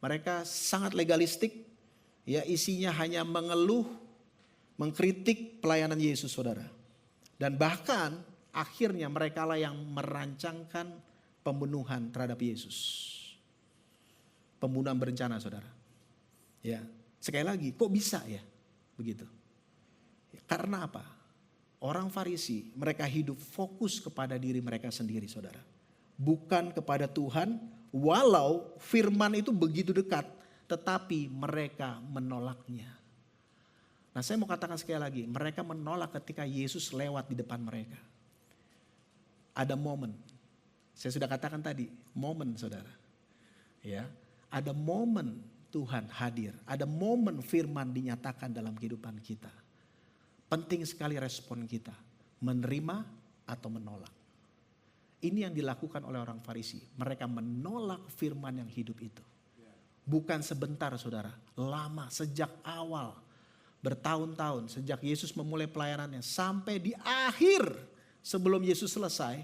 Speaker 4: Mereka sangat legalistik, ya isinya hanya mengeluh, mengkritik pelayanan Yesus saudara. Dan bahkan akhirnya mereka lah yang merancangkan pembunuhan terhadap Yesus. Pembunuhan berencana saudara. Ya, sekali lagi kok bisa ya begitu? Karena apa? Orang Farisi mereka hidup fokus kepada diri mereka sendiri saudara. Bukan kepada Tuhan, walau firman itu begitu dekat, tetapi mereka menolaknya. Nah, saya mau katakan sekali lagi, mereka menolak ketika Yesus lewat di depan mereka. Ada momen, saya sudah katakan tadi, momen saudara. Ya, ada momen Tuhan hadir, ada momen firman dinyatakan dalam kehidupan kita. Penting sekali respon kita, menerima atau menolak. Ini yang dilakukan oleh orang Farisi. Mereka menolak firman yang hidup itu. Bukan sebentar saudara, lama sejak awal. Bertahun-tahun sejak Yesus memulai pelayanannya sampai di akhir sebelum Yesus selesai.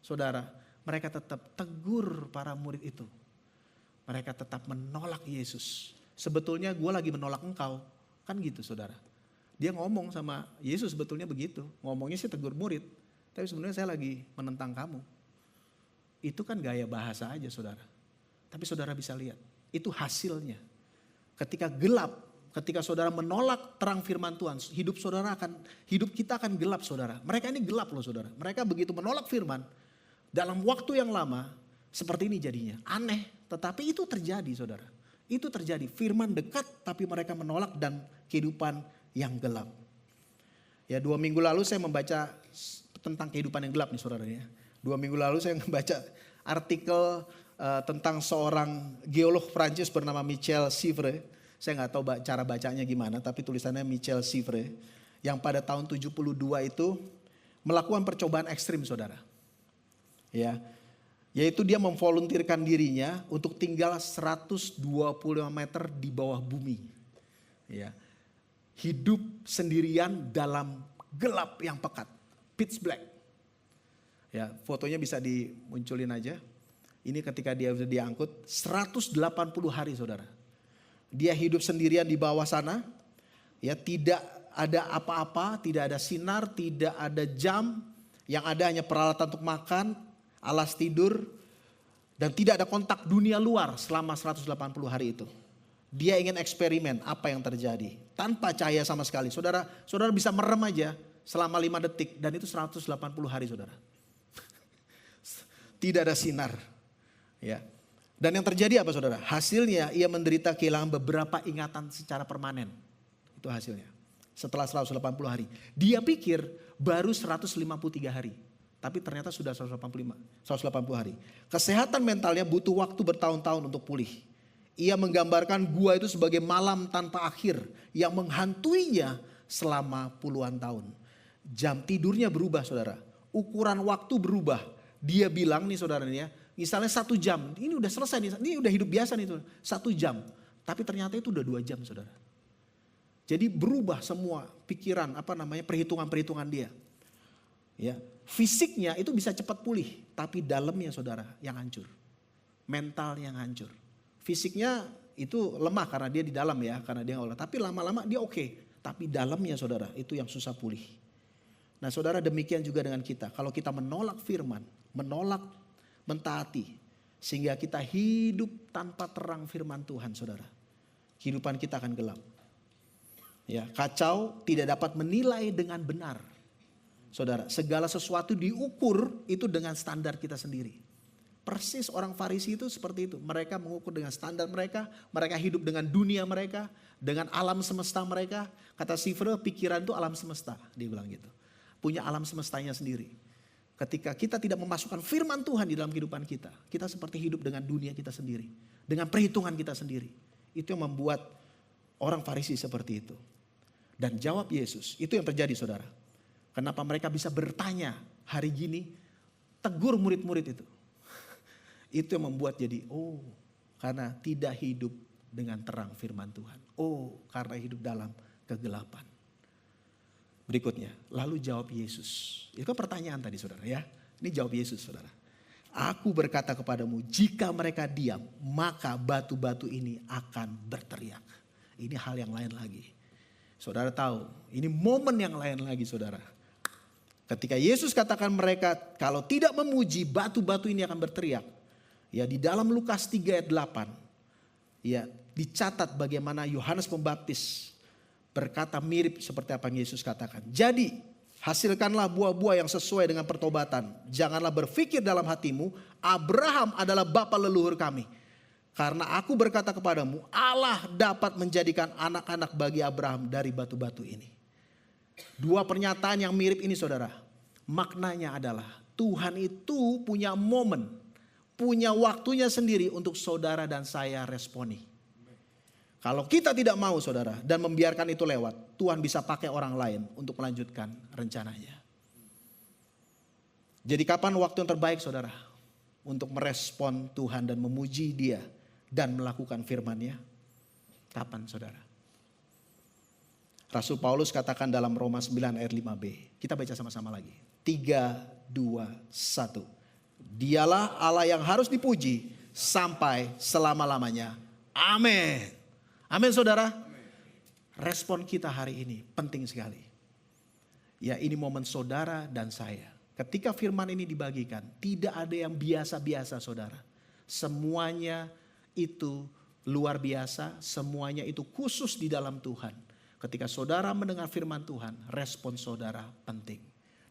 Speaker 4: Saudara, mereka tetap tegur para murid itu. Mereka tetap menolak Yesus. Sebetulnya gue lagi menolak engkau. Kan gitu saudara. Dia ngomong sama Yesus sebetulnya begitu. Ngomongnya sih tegur murid. Tapi sebenarnya saya lagi menentang kamu. Itu kan gaya bahasa aja saudara. Tapi saudara bisa lihat. Itu hasilnya. Ketika gelap. Ketika saudara menolak terang firman Tuhan. Hidup kita akan gelap saudara. Mereka ini gelap loh saudara. Mereka begitu menolak firman. Dalam waktu yang lama. Seperti ini jadinya. Aneh. Tetapi itu terjadi saudara. Itu terjadi. Firman dekat tapi mereka menolak dan kehidupan yang gelap. Ya 2 minggu lalu saya membaca tentang kehidupan yang gelap nih saudara ya. 2 minggu lalu saya membaca artikel tentang seorang geolog Prancis bernama Michel Sievre. Saya nggak tahu cara bacanya gimana tapi tulisannya Michel Sievre. Yang pada tahun 72 itu melakukan percobaan ekstrim saudara. Ya, yaitu dia memvolunteerkan dirinya untuk tinggal 125 meter di bawah bumi. Ya. Hidup sendirian dalam gelap yang pekat. Pitch black. Ya, fotonya bisa dimunculin aja. Ini ketika dia sudah diangkut 180 hari saudara. Dia hidup sendirian di bawah sana. Ya, tidak ada apa-apa, tidak ada sinar, tidak ada jam. Yang ada hanya peralatan untuk makan, alas tidur. Dan tidak ada kontak dunia luar selama 180 hari itu. Dia ingin eksperimen apa yang terjadi. Tanpa cahaya sama sekali. Saudara bisa merem aja selama 5 detik. Dan itu 180 hari saudara. Tidak ada sinar. Ya. Dan yang terjadi apa saudara? Hasilnya ia menderita kehilangan beberapa ingatan secara permanen. Itu hasilnya. Setelah 180 hari. Dia pikir baru 153 hari. Tapi ternyata sudah 180 hari. Kesehatan mentalnya butuh waktu bertahun-tahun untuk pulih. Ia menggambarkan gua itu sebagai malam tanpa akhir yang menghantuinya selama puluhan tahun. Jam tidurnya berubah saudara. Ukuran waktu berubah. Dia bilang nih saudara nih ya. Misalnya 1 jam. Ini udah selesai nih. Ini udah hidup biasa nih saudara. 1 jam. Tapi ternyata itu udah 2 jam saudara. Jadi berubah semua pikiran perhitungan-perhitungan dia. Ya, fisiknya itu bisa cepat pulih. Tapi dalamnya saudara yang hancur. Mental yang hancur. Fisiknya itu lemah karena dia di dalam ya, karena dia olah. Tapi lama-lama dia oke. Tapi dalamnya saudara itu yang susah pulih. Nah saudara demikian juga dengan kita. Kalau kita menolak firman, menolak mentaati. Sehingga kita hidup tanpa terang firman Tuhan saudara. Kehidupan kita akan gelap. Ya, kacau, tidak dapat menilai dengan benar. Saudara, segala sesuatu diukur itu dengan standar kita sendiri. Persis orang Farisi itu seperti itu. Mereka mengukur dengan standar mereka. Mereka hidup dengan dunia mereka. dengan alam semesta mereka. Kata Sifre, pikiran itu alam semesta, dia bilang gitu. Punya alam semestanya sendiri. Ketika kita tidak memasukkan firman Tuhan di dalam kehidupan kita, kita seperti hidup dengan dunia kita sendiri, dengan perhitungan kita sendiri. Itu yang membuat orang Farisi seperti itu. Dan jawab Yesus, itu yang terjadi saudara. Kenapa mereka bisa bertanya hari gini, tegur murid-murid itu. Itu yang membuat jadi, karena tidak hidup dengan terang firman Tuhan. Karena hidup dalam kegelapan. Berikutnya, lalu jawab Yesus. Itu kan pertanyaan tadi saudara ya. Ini jawab Yesus saudara. Aku berkata kepadamu, jika mereka diam, maka batu-batu ini akan berteriak. Ini hal yang lain lagi. Saudara tahu, ini momen yang lain lagi saudara. Ketika Yesus katakan mereka, kalau tidak memuji, batu-batu ini akan berteriak. Ya, di dalam Lukas 3 ayat 8, ya dicatat bagaimana Yohanes Pembaptis berkata mirip seperti apa yang Yesus katakan. Jadi hasilkanlah buah-buah yang sesuai dengan pertobatan. Janganlah berpikir dalam hatimu, Abraham adalah bapa leluhur kami. Karena aku berkata kepadamu, Allah dapat menjadikan anak-anak bagi Abraham dari batu-batu ini. Dua pernyataan yang mirip ini saudara. Maknanya adalah Tuhan itu punya momen, punya waktunya sendiri untuk saudara dan saya responi. Kalau kita tidak mau saudara dan membiarkan itu lewat, Tuhan bisa pakai orang lain untuk melanjutkan rencananya. Jadi kapan waktu yang terbaik saudara untuk merespon Tuhan dan memuji Dia dan melakukan firman-Nya? Kapan saudara? Rasul Paulus katakan dalam Roma 9 ayat 5b. Kita baca sama-sama lagi. 3, 2, 1. Dialah Allah yang harus dipuji sampai selama-lamanya. Amin. Amin saudara. Respon kita hari ini penting sekali. Ya, ini momen saudara dan saya. Ketika firman ini dibagikan, tidak ada yang biasa-biasa saudara. Semuanya itu luar biasa, semuanya itu khusus di dalam Tuhan. Ketika saudara mendengar firman Tuhan, respon saudara penting.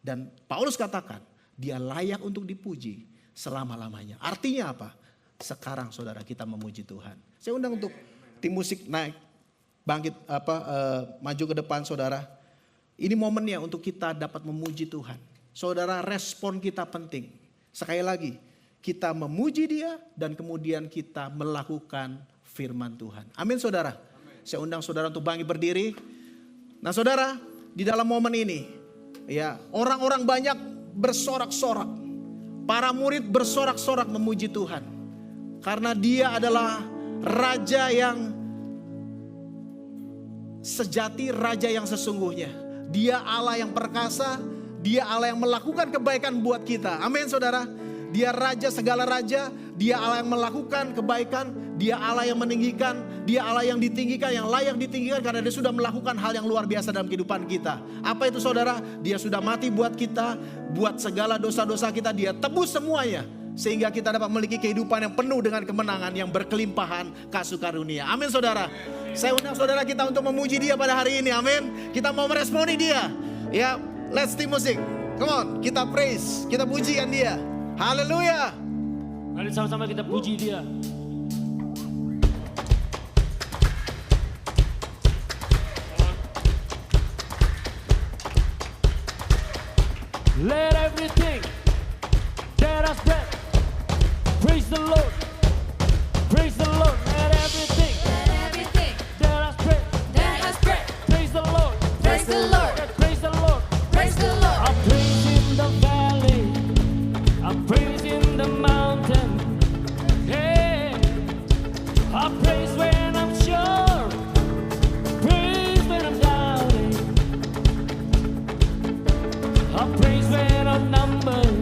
Speaker 4: Dan Paulus katakan, dia layak untuk dipuji selama-lamanya. Artinya apa? Sekarang saudara kita memuji Tuhan. Saya undang untuk tim musik naik, bangkit maju ke depan saudara. Ini momennya untuk kita dapat memuji Tuhan. Saudara, respon kita penting. Sekali lagi, kita memuji Dia dan kemudian kita melakukan firman Tuhan. Amin saudara. Saya undang saudara untuk bangkit berdiri. Nah saudara, di dalam momen ini, ya orang-orang banyak bersorak-sorak. Para murid bersorak-sorak memuji Tuhan. Karena Dia adalah Raja yang sejati, Raja yang sesungguhnya. Dia Allah yang perkasa. Dia Allah yang melakukan kebaikan buat kita. Amin saudara. Dia Raja segala raja. Dia Allah yang melakukan kebaikan. Dia Allah yang meninggikan. Dia Allah yang ditinggikan, yang layak ditinggikan. Karena Dia sudah melakukan hal yang luar biasa dalam kehidupan kita. Apa itu saudara? Dia sudah mati buat kita. Buat segala dosa-dosa kita. Dia tebus semuanya. Sehingga kita dapat memiliki kehidupan yang penuh dengan kemenangan. Yang berkelimpahan kasih karunia. Amin saudara. Saya undang saudara kita untuk memuji Dia pada hari ini. Amin. Kita mau meresponi Dia. Ya. Let's team musik. Come on, kita praise, kita pujikan Dia. Haleluya.
Speaker 2: Mari sama-sama kita puji Dia. Let everything that has breath praise the Lord. Praise the Lord. Let everything that has breath praise the Lord.
Speaker 3: Praise the Lord.
Speaker 2: Praise the Lord.
Speaker 3: Praise the Lord.
Speaker 2: I praise in the valley, I praise in the mountain, yeah. I praise when I'm sure, praise when I'm doubting, I praise when I'm numbered,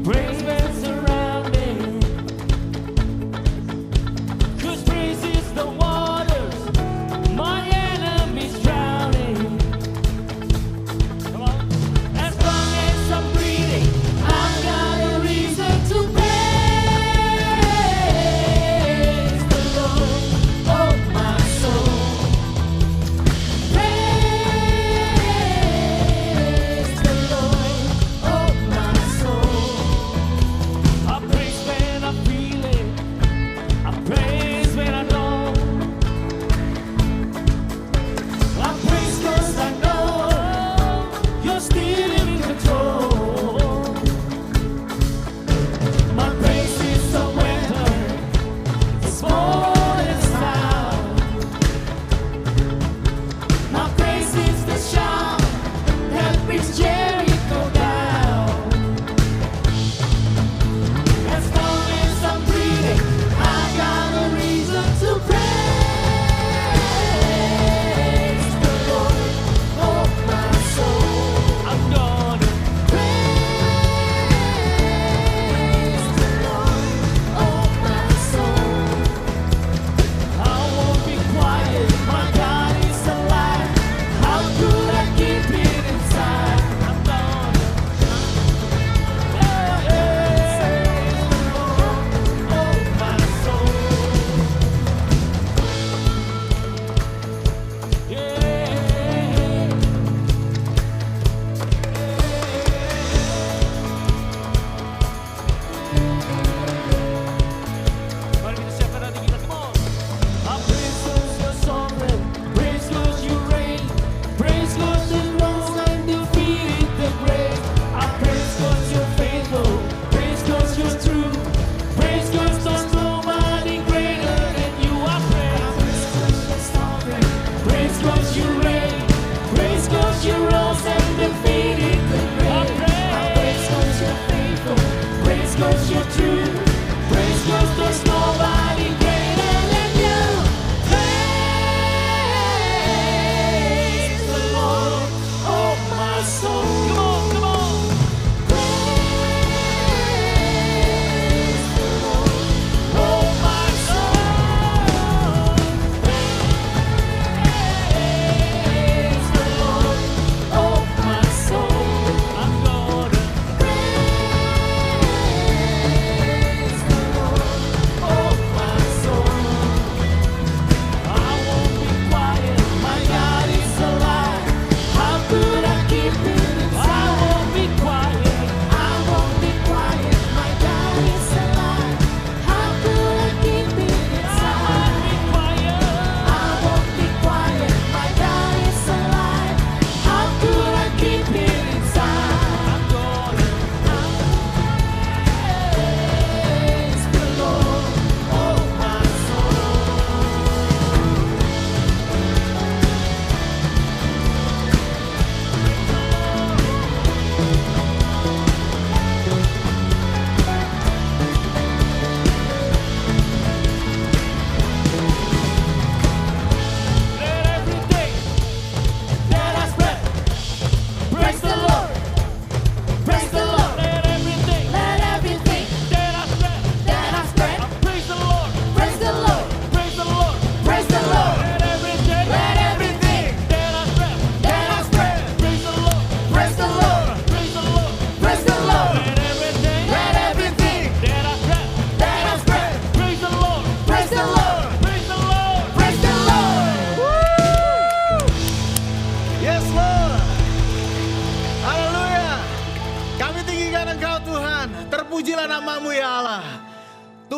Speaker 2: praise when surrounded,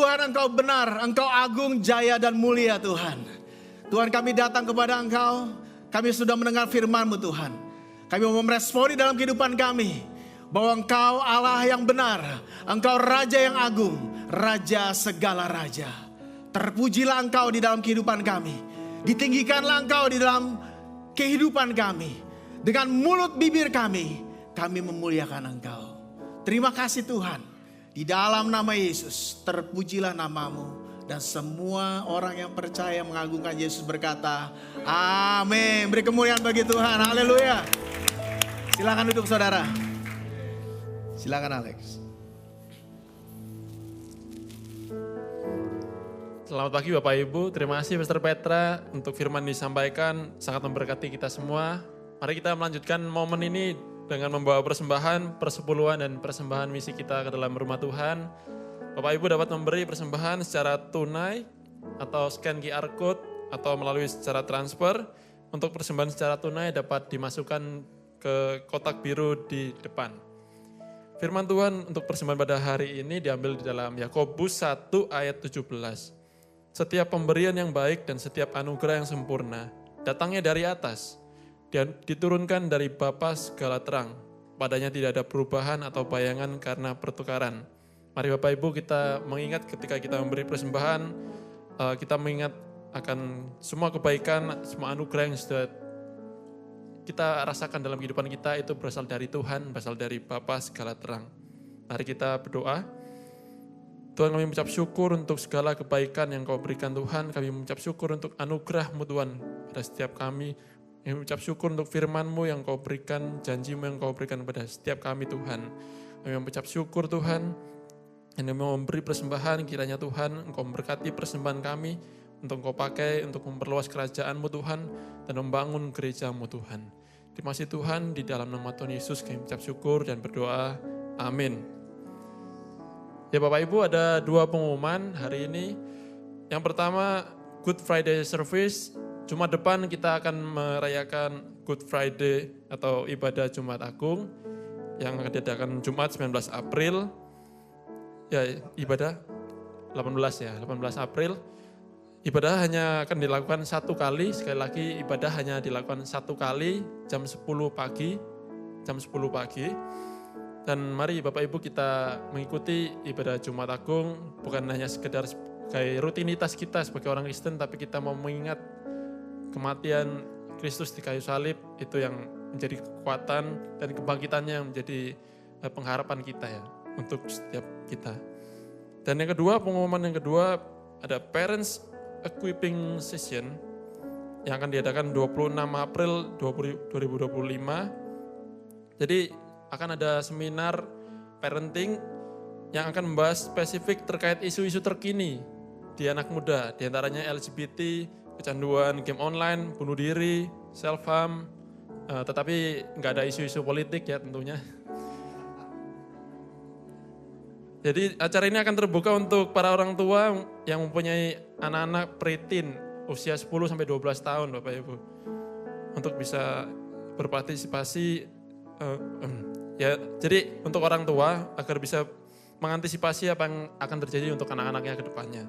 Speaker 4: Tuhan Engkau benar, Engkau agung, jaya dan mulia Tuhan. Tuhan kami datang kepada Engkau, kami sudah mendengar firman-Mu Tuhan. Kami mau meresponi dalam kehidupan kami, bahwa Engkau Allah yang benar, Engkau Raja yang agung, Raja segala Raja. Terpujilah Engkau di dalam kehidupan kami, ditinggikanlah Engkau di dalam kehidupan kami. Dengan mulut bibir kami memuliakan Engkau. Terima kasih Tuhan. Di dalam nama Yesus, terpujilah namamu. Dan semua orang yang percaya mengagungkan Yesus berkata, amin. Beri kemuliaan bagi Tuhan, haleluya. Silakan duduk saudara. Silakan Alex.
Speaker 5: Selamat pagi Bapak Ibu, terima kasih Pastor Petra untuk firman disampaikan, sangat memberkati kita semua. Mari kita melanjutkan momen ini dengan membawa persembahan, persepuluhan dan persembahan misi kita ke dalam rumah Tuhan. Bapak Ibu dapat memberi persembahan secara tunai atau scan QR code atau melalui secara transfer. Untuk persembahan secara tunai dapat dimasukkan ke kotak biru di depan. Firman Tuhan untuk persembahan pada hari ini diambil di dalam Yakobus 1 ayat 17. Setiap pemberian yang baik dan setiap anugerah yang sempurna datangnya dari atas, dan diturunkan dari Bapa segala terang. Padanya tidak ada perubahan atau bayangan karena pertukaran. Mari Bapak Ibu kita mengingat ketika kita memberi persembahan, kita mengingat akan semua kebaikan, semua anugerah yang sudah kita rasakan dalam kehidupan kita itu berasal dari Tuhan, berasal dari Bapa segala terang. Mari kita berdoa. Tuhan, kami mengucap syukur untuk segala kebaikan yang Kau berikan Tuhan. Kami mengucap syukur untuk anugerah-Mu Tuhan pada setiap kami. Kami mengucap syukur untuk firman-Mu yang Kau berikan, janji-Mu yang Kau berikan pada setiap kami Tuhan. Kami mengucap syukur Tuhan, yang kami memberi persembahan, kiranya Tuhan Engkau memberkati persembahan kami, untuk Engkau pakai untuk memperluas kerajaan-Mu Tuhan, dan membangun gereja-Mu Tuhan. Terima kasih Tuhan, di dalam nama Tuhan Yesus kami mengucap syukur dan berdoa, amin. Ya Bapak Ibu, ada 2 pengumuman hari ini. Yang pertama, Good Friday Service. Jumat depan kita akan merayakan Good Friday atau ibadah Jumat Agung yang akan diadakan Jumat 19 April. Ya, ibadah 18 April. Ibadah hanya akan dilakukan 1 kali, sekali lagi ibadah hanya dilakukan 1 kali jam 10 pagi. Dan mari Bapak Ibu kita mengikuti ibadah Jumat Agung, bukan hanya sekedar sebagai rutinitas kita sebagai orang Kristen, tapi kita mau mengingat kematian Kristus di kayu salib, itu yang menjadi kekuatan dan kebangkitannya yang menjadi pengharapan kita ya, untuk setiap kita. Dan yang kedua, pengumuman yang kedua, ada Parents Equipping Session yang akan diadakan 26 April 2025. Jadi akan ada seminar parenting yang akan membahas spesifik terkait isu-isu terkini di anak muda, diantaranya LGBT, kecanduan game online, bunuh diri, self-harm, tetapi nggak ada isu-isu politik ya tentunya. Jadi acara ini akan terbuka untuk para orang tua yang mempunyai anak-anak preteen usia 10-12 tahun Bapak Ibu. Untuk bisa berpartisipasi, ya jadi untuk orang tua agar bisa mengantisipasi apa yang akan terjadi untuk anak-anaknya ke depannya.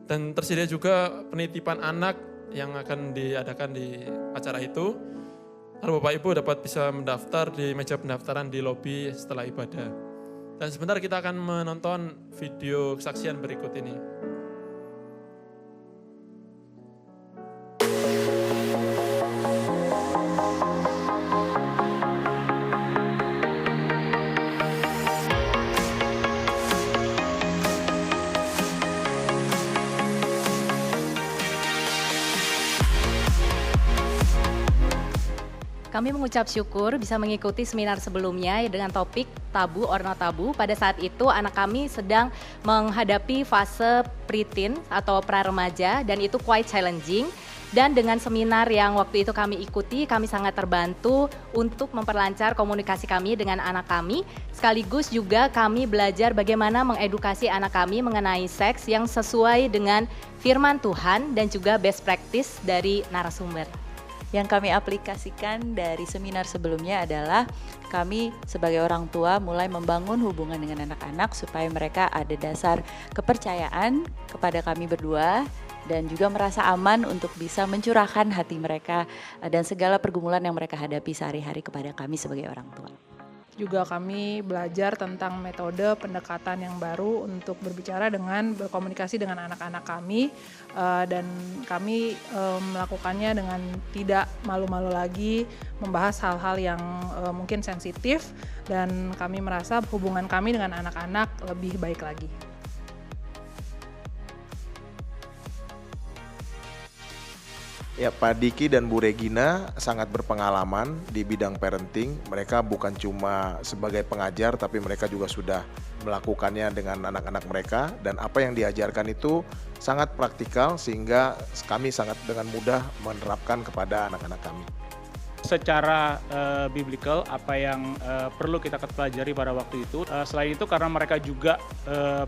Speaker 5: Dan tersedia juga penitipan anak yang akan diadakan di acara itu. Lalu Bapak Ibu dapat bisa mendaftar di meja pendaftaran di lobi setelah ibadah. Dan sebentar kita akan menonton video kesaksian berikut ini.
Speaker 6: Kami mengucap syukur bisa mengikuti seminar sebelumnya dengan topik tabu or not tabu. Pada saat itu anak kami sedang menghadapi fase preteen atau pra-remaja dan itu quite challenging. Dan dengan seminar yang waktu itu kami ikuti, kami sangat terbantu untuk memperlancar komunikasi kami dengan anak kami. Sekaligus juga kami belajar bagaimana mengedukasi anak kami mengenai seks yang sesuai dengan firman Tuhan dan juga best practice dari narasumber.
Speaker 7: Yang kami aplikasikan dari seminar sebelumnya adalah kami sebagai orang tua mulai membangun hubungan dengan anak-anak supaya mereka ada dasar kepercayaan kepada kami berdua dan juga merasa aman untuk bisa mencurahkan hati mereka dan segala pergumulan yang mereka hadapi sehari-hari kepada kami sebagai orang tua.
Speaker 8: Juga kami belajar tentang metode pendekatan yang baru untuk berkomunikasi dengan anak-anak kami dan kami melakukannya dengan tidak malu-malu lagi, membahas hal-hal yang mungkin sensitif dan kami merasa hubungan kami dengan anak-anak lebih baik lagi.
Speaker 9: Ya, Pak Diki dan Bu Regina sangat berpengalaman di bidang parenting. Mereka bukan cuma sebagai pengajar, tapi mereka juga sudah melakukannya dengan anak-anak mereka. Dan apa yang diajarkan itu sangat praktikal sehingga kami sangat dengan mudah menerapkan kepada anak-anak kami.
Speaker 10: Secara biblical apa yang perlu kita pelajari pada waktu itu. Selain itu karena mereka juga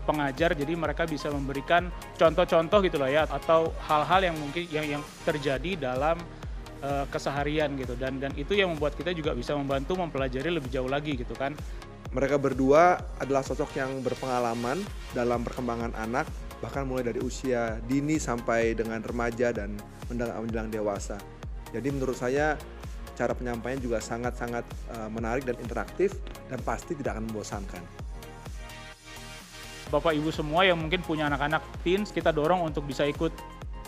Speaker 10: pengajar, jadi mereka bisa memberikan contoh-contoh gitu loh ya, atau hal-hal yang mungkin yang terjadi dalam keseharian gitu, dan itu yang membuat kita juga bisa membantu mempelajari lebih jauh lagi gitu kan.
Speaker 11: Mereka berdua adalah sosok yang berpengalaman dalam perkembangan anak, bahkan mulai dari usia dini sampai dengan remaja dan menjelang dewasa. Jadi menurut saya cara penyampaian juga sangat-sangat menarik dan interaktif dan pasti tidak akan membosankan.
Speaker 10: Bapak Ibu semua yang mungkin punya anak-anak teens, kita dorong untuk bisa ikut.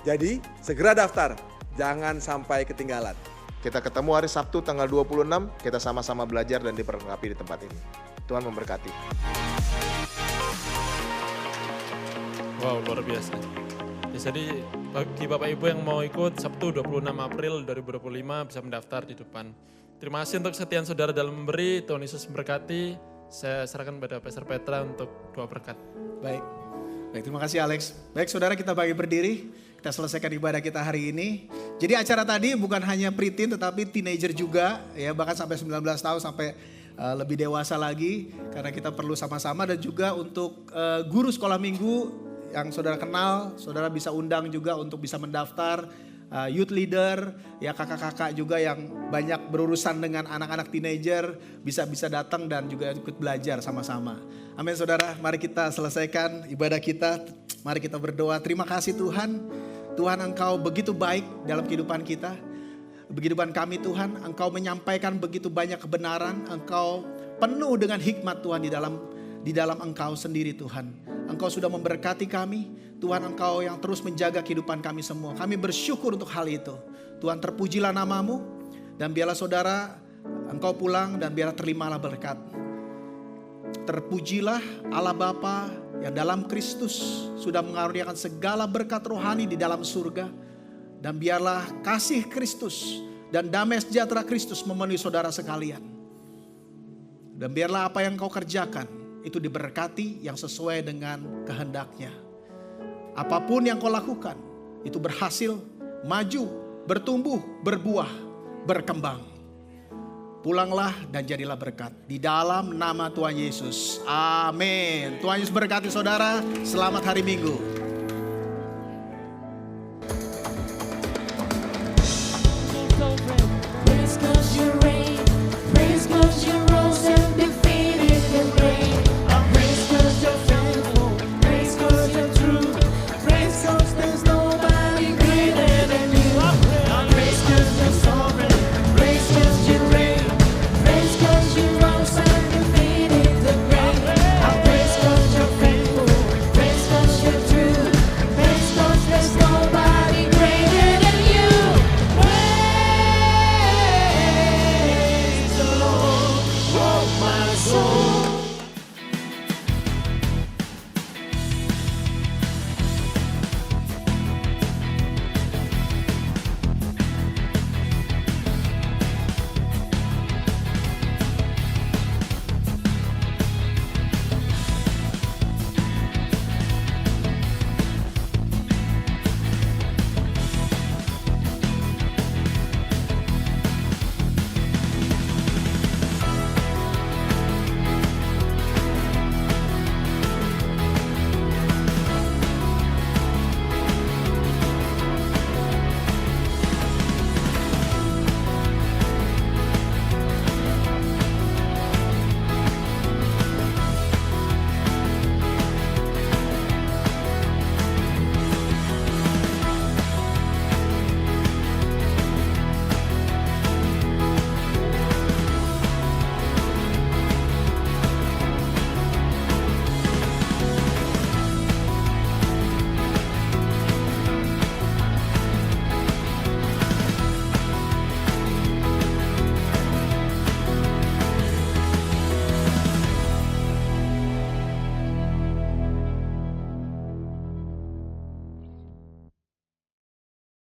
Speaker 11: Jadi segera daftar, jangan sampai ketinggalan.
Speaker 9: Kita ketemu hari Sabtu tanggal 26, kita sama-sama belajar dan diperlengkapi di tempat ini. Tuhan memberkati.
Speaker 5: Wow, luar biasa. Ya, jadi bagi Bapak Ibu yang mau ikut Sabtu 26 April 2025 bisa mendaftar di depan. Terima kasih untuk kesetiaan saudara dalam memberi. Tuhan Yesus memberkati. Saya serahkan pada Pastor Petra untuk doa berkat.
Speaker 4: Baik, terima kasih Alex. Baik saudara, kita bagi berdiri. Kita selesaikan ibadah kita hari ini. Jadi acara tadi bukan hanya preteen tetapi teenager juga, ya, bahkan sampai 19 tahun sampai lebih dewasa lagi. Karena kita perlu sama-sama, dan juga untuk guru sekolah minggu yang saudara kenal, saudara bisa undang juga untuk bisa mendaftar. Youth leader, ya kakak-kakak juga yang banyak berurusan dengan anak-anak teenager bisa datang dan juga ikut belajar sama-sama. Amin saudara, mari kita selesaikan ibadah kita. Mari kita berdoa. Terima kasih Tuhan. Tuhan, Engkau begitu baik dalam kehidupan kita. Kehidupan kami Tuhan, Engkau menyampaikan begitu banyak kebenaran. Engkau penuh dengan hikmat Tuhan di dalam Engkau sendiri Tuhan. Engkau sudah memberkati kami. Tuhan, Engkau yang terus menjaga kehidupan kami semua. Kami bersyukur untuk hal itu. Tuhan, terpujilah namamu. Dan biarlah saudara, Engkau pulang dan biarlah terimalah berkat. Terpujilah Allah Bapa yang dalam Kristus sudah mengaruniakan segala berkat rohani di dalam surga. Dan biarlah kasih Kristus dan damai sejahtera Kristus memenuhi saudara sekalian. Dan biarlah apa yang kau kerjakan itu diberkati yang sesuai dengan kehendaknya. Apapun yang kau lakukan itu berhasil, maju, bertumbuh, berbuah, berkembang. Pulanglah dan jadilah berkat di dalam nama Tuhan Yesus. Amin. Tuhan Yesus berkati saudara. Selamat hari Minggu.